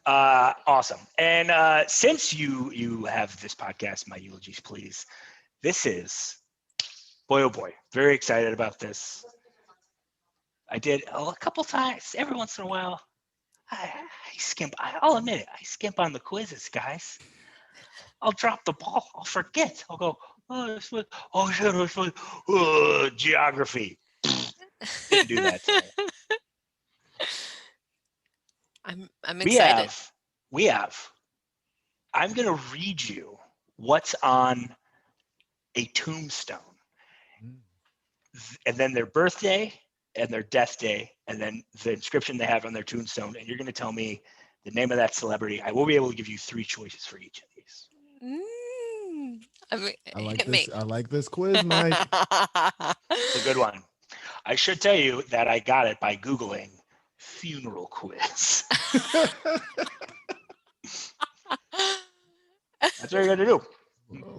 Awesome. And since you have this podcast, My Eulogies Please, this is, boy oh boy, very excited about this. I did a couple times, every once in a while. I skimp. I'll admit it. I skimp on the quizzes, guys. I'll drop the ball. I'll forget. I'll go, geography. Didn't do that today. I'm excited. We have. I'm going to read you what's on a tombstone, and then their birthday and their death day, and then the inscription they have on their tombstone, and you're going to tell me the name of that celebrity. I will be able to give you 3 choices for each of these. I like this quiz, Mike. It's a good one. I should tell you that I got it by Googling funeral quiz. That's what you're going to do.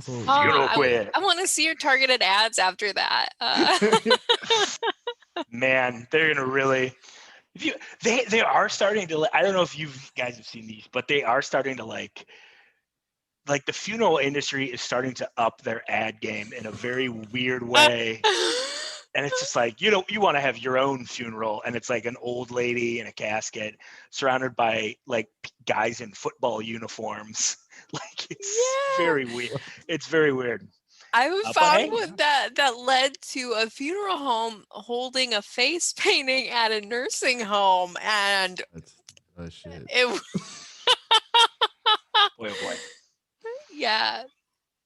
Funeral quiz. I want to see your targeted ads after that. Man, they're going to really... They are starting to... I don't know if you guys have seen these, but they are starting to like the funeral industry is starting to up their ad game in a very weird way. And it's just like, you want to have your own funeral, and it's like an old lady in a casket surrounded by like guys in football uniforms. Like it's very weird. It's very weird. I found one that led to a funeral home holding a face painting at a nursing home, and that's shit. Boy, oh boy. Yeah.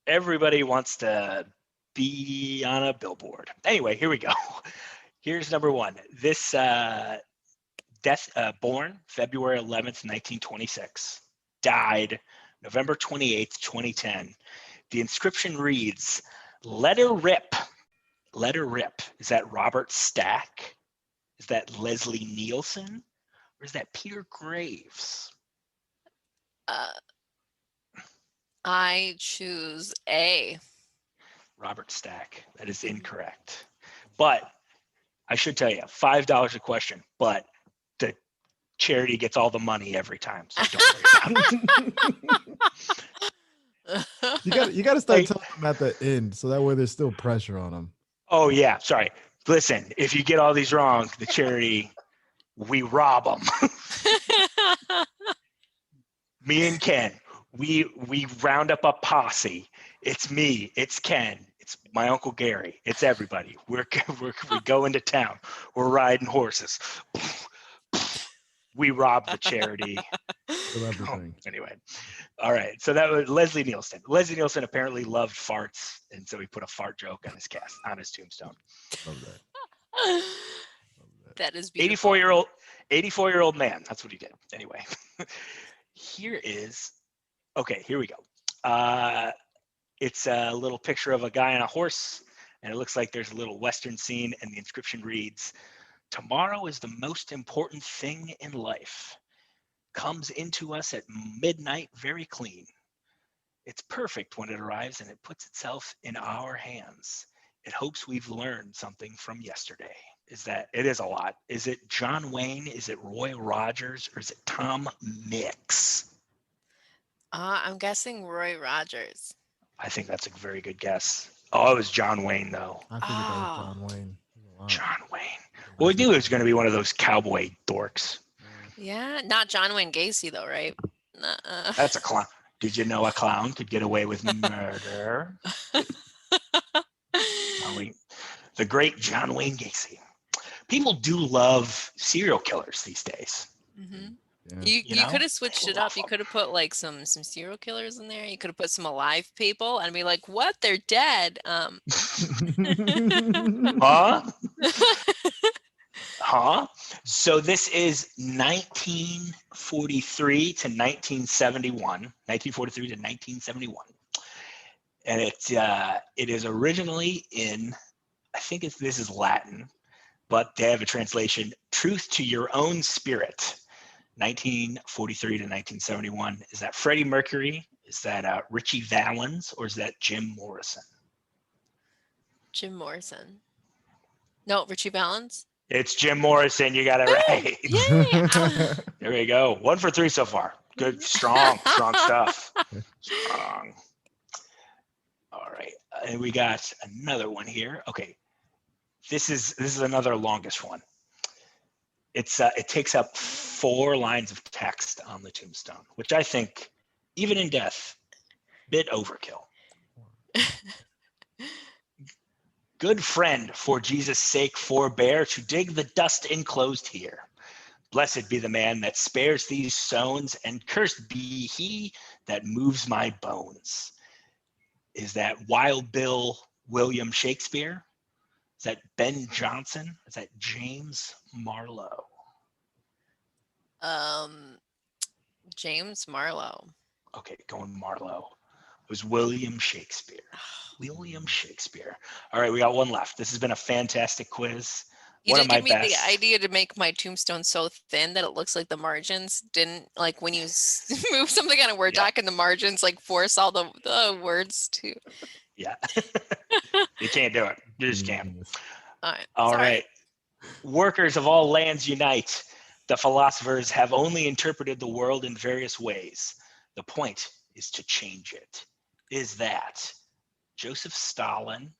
Everybody wants to be on a billboard. Anyway, here we go. Here's number 1. This born February 11th, 1926, died November 28th, 2010. The inscription reads, "Let her rip." Let her rip. Is that Robert Stack? Is that Leslie Nielsen? Or is that Peter Graves? I choose A. Robert Stack. That is incorrect. But I should tell you, $5 a question, but the charity gets all the money every time, so don't worry about it. You got to start telling them at the end, so that way there's still pressure on them. Oh yeah, sorry. Listen, if you get all these wrong, the charity, we rob them. Me and Ken, we round up a posse. It's me, it's Ken, it's my Uncle Gary, it's everybody. We go into town. We're riding horses. We rob the charity. Kill everything. Anyway, all right. So that was Leslie Nielsen. Leslie Nielsen apparently loved farts, and so he put a fart joke on his tombstone. Love that. That is beautiful. 84-year-old man. That's what he did. Anyway, here we go. It's a little picture of a guy on a horse, and it looks like there's a little Western scene, and the inscription reads, "Tomorrow is the most important thing in life. Comes into us at midnight very clean. It's perfect when it arrives and it puts itself in our hands. It hopes we've learned something from yesterday." It is a lot. Is it John Wayne? Is it Roy Rogers? Or is it Tom Mix? I'm guessing Roy Rogers. I think that's a very good guess. Oh, it was John Wayne, though. I think it was John Wayne. John Wayne. Well, we knew it was going to be one of those cowboy dorks. Yeah, not John Wayne Gacy, though, right? That's a clown. Did you know a clown could get away with murder? The great John Wayne Gacy. People do love serial killers these days. Mm-hmm. Yeah. You could have switched it up. You could have put like some serial killers in there. You could have put some alive people and be like, "What? They're dead." Huh? So this is 1943 to 1971. And it is originally in, I think this is Latin, but they have a translation, "Truth to Your Own Spirit." 1943 to 1971. Is that Freddie Mercury? Is that Richie Valens? Or is that Jim Morrison? Jim Morrison. No, Richie Valens. It's Jim Morrison. You got it right. Yeah. There we go. 1 for 3 so far. Good, strong stuff. Strong. All right, and we got another one here. Okay, this is another longish one. It takes up 4 lines of text on the tombstone, which I think, even in death, bit overkill. "Good friend, for Jesus' sake forbear to dig the dust enclosed here. Blessed be the man that spares these stones, and cursed be he that moves my bones." Is that Wild Bill William Shakespeare? Is that Ben Jonson? Is that James Marlowe? James Marlowe. Okay, going Marlowe. It was William Shakespeare. William Shakespeare. All right, we got one left. This has been a fantastic quiz. You One did of my give me best. the idea to make my tombstone so thin that it looks like the margins didn't, like when you move something on a Word doc and the margins like force all the words to. Yeah. You can't do it. You just can't. All right. "Workers of all lands unite. The philosophers have only interpreted the world in various ways. The point is to change it." Is that Joseph Stalin,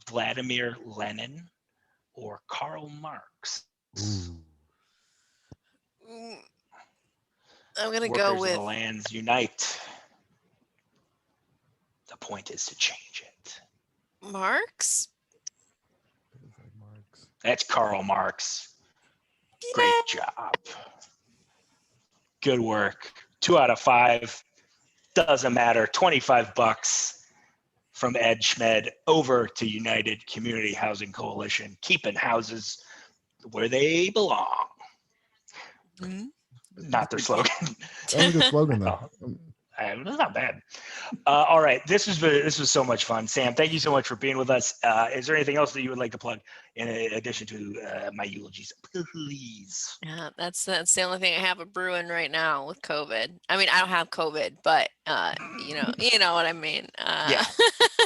Vladimir Lenin, or Karl Marx? I'm going to Workers go of with the lands unite. The point is to change it. Marx. That's Karl Marx. Great job. Good work. 2 out of 5. Doesn't matter. $25 from Ed Schmed over to United Community Housing Coalition, keeping houses where they belong. Mm-hmm. Not their slogan. That was a good slogan, though. That's not bad. All right, this was so much fun. Sam, thank you so much for being with us. Is there anything else that you would like to plug in addition to my eulogies? Please. Yeah, that's the only thing I have a brewing right now with COVID. I mean, I don't have COVID, but you know what I mean. Yeah,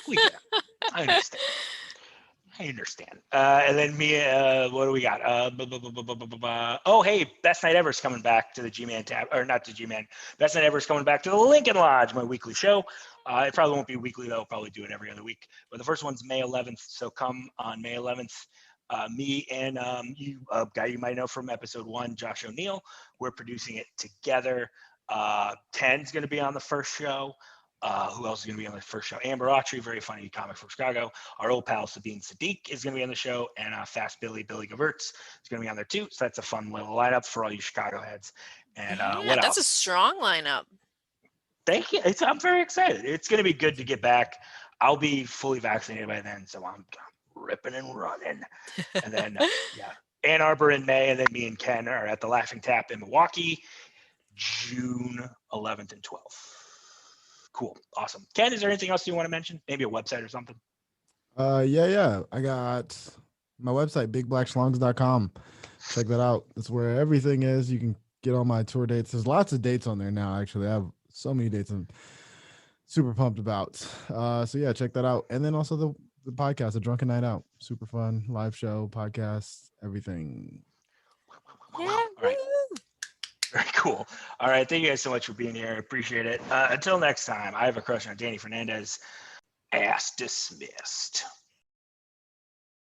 we get it. I understand. And then me, what do we got? Oh, hey, Best Night Ever is coming back to the G-Man tab, or not to G-Man. Best Night Ever is coming back to the Lincoln Lodge, my weekly show. It probably won't be weekly, though. I'll probably do it every other week. But the first one's May 11th, so come on May 11th. Me and a guy you might know from episode 1, Josh O'Neill, we're producing it together. Ken's going to be on the first show. Who else is going to be on the first show? Amber Autry, very funny comic from Chicago. Our old pal Sabine Sadiq is going to be on the show, and Fast Billy Gavertz is going to be on there too. So that's a fun little lineup for all you Chicago heads. And what else? That's a strong lineup. Thank you. I'm very excited. It's going to be good to get back. I'll be fully vaccinated by then, so I'm ripping and running. And then Ann Arbor in May, and then me and Ken are at the Laughing Tap in Milwaukee, June 11th and 12th. Cool. Awesome. Ken, is there anything else you want to mention? Maybe a website or something? Yeah. I got my website, bigblackschlongs.com. Check that out. That's where everything is. You can get all my tour dates. There's lots of dates on there now, actually. I have so many dates I'm super pumped about. So yeah, check that out. And then also the podcast, A Drunken Night Out. Super fun, live show, podcast, everything. Yeah. All right. Very cool. All right. Thank you guys so much for being here. I appreciate it. Until next time, I have a crush on Danny Fernandez. Ass dismissed.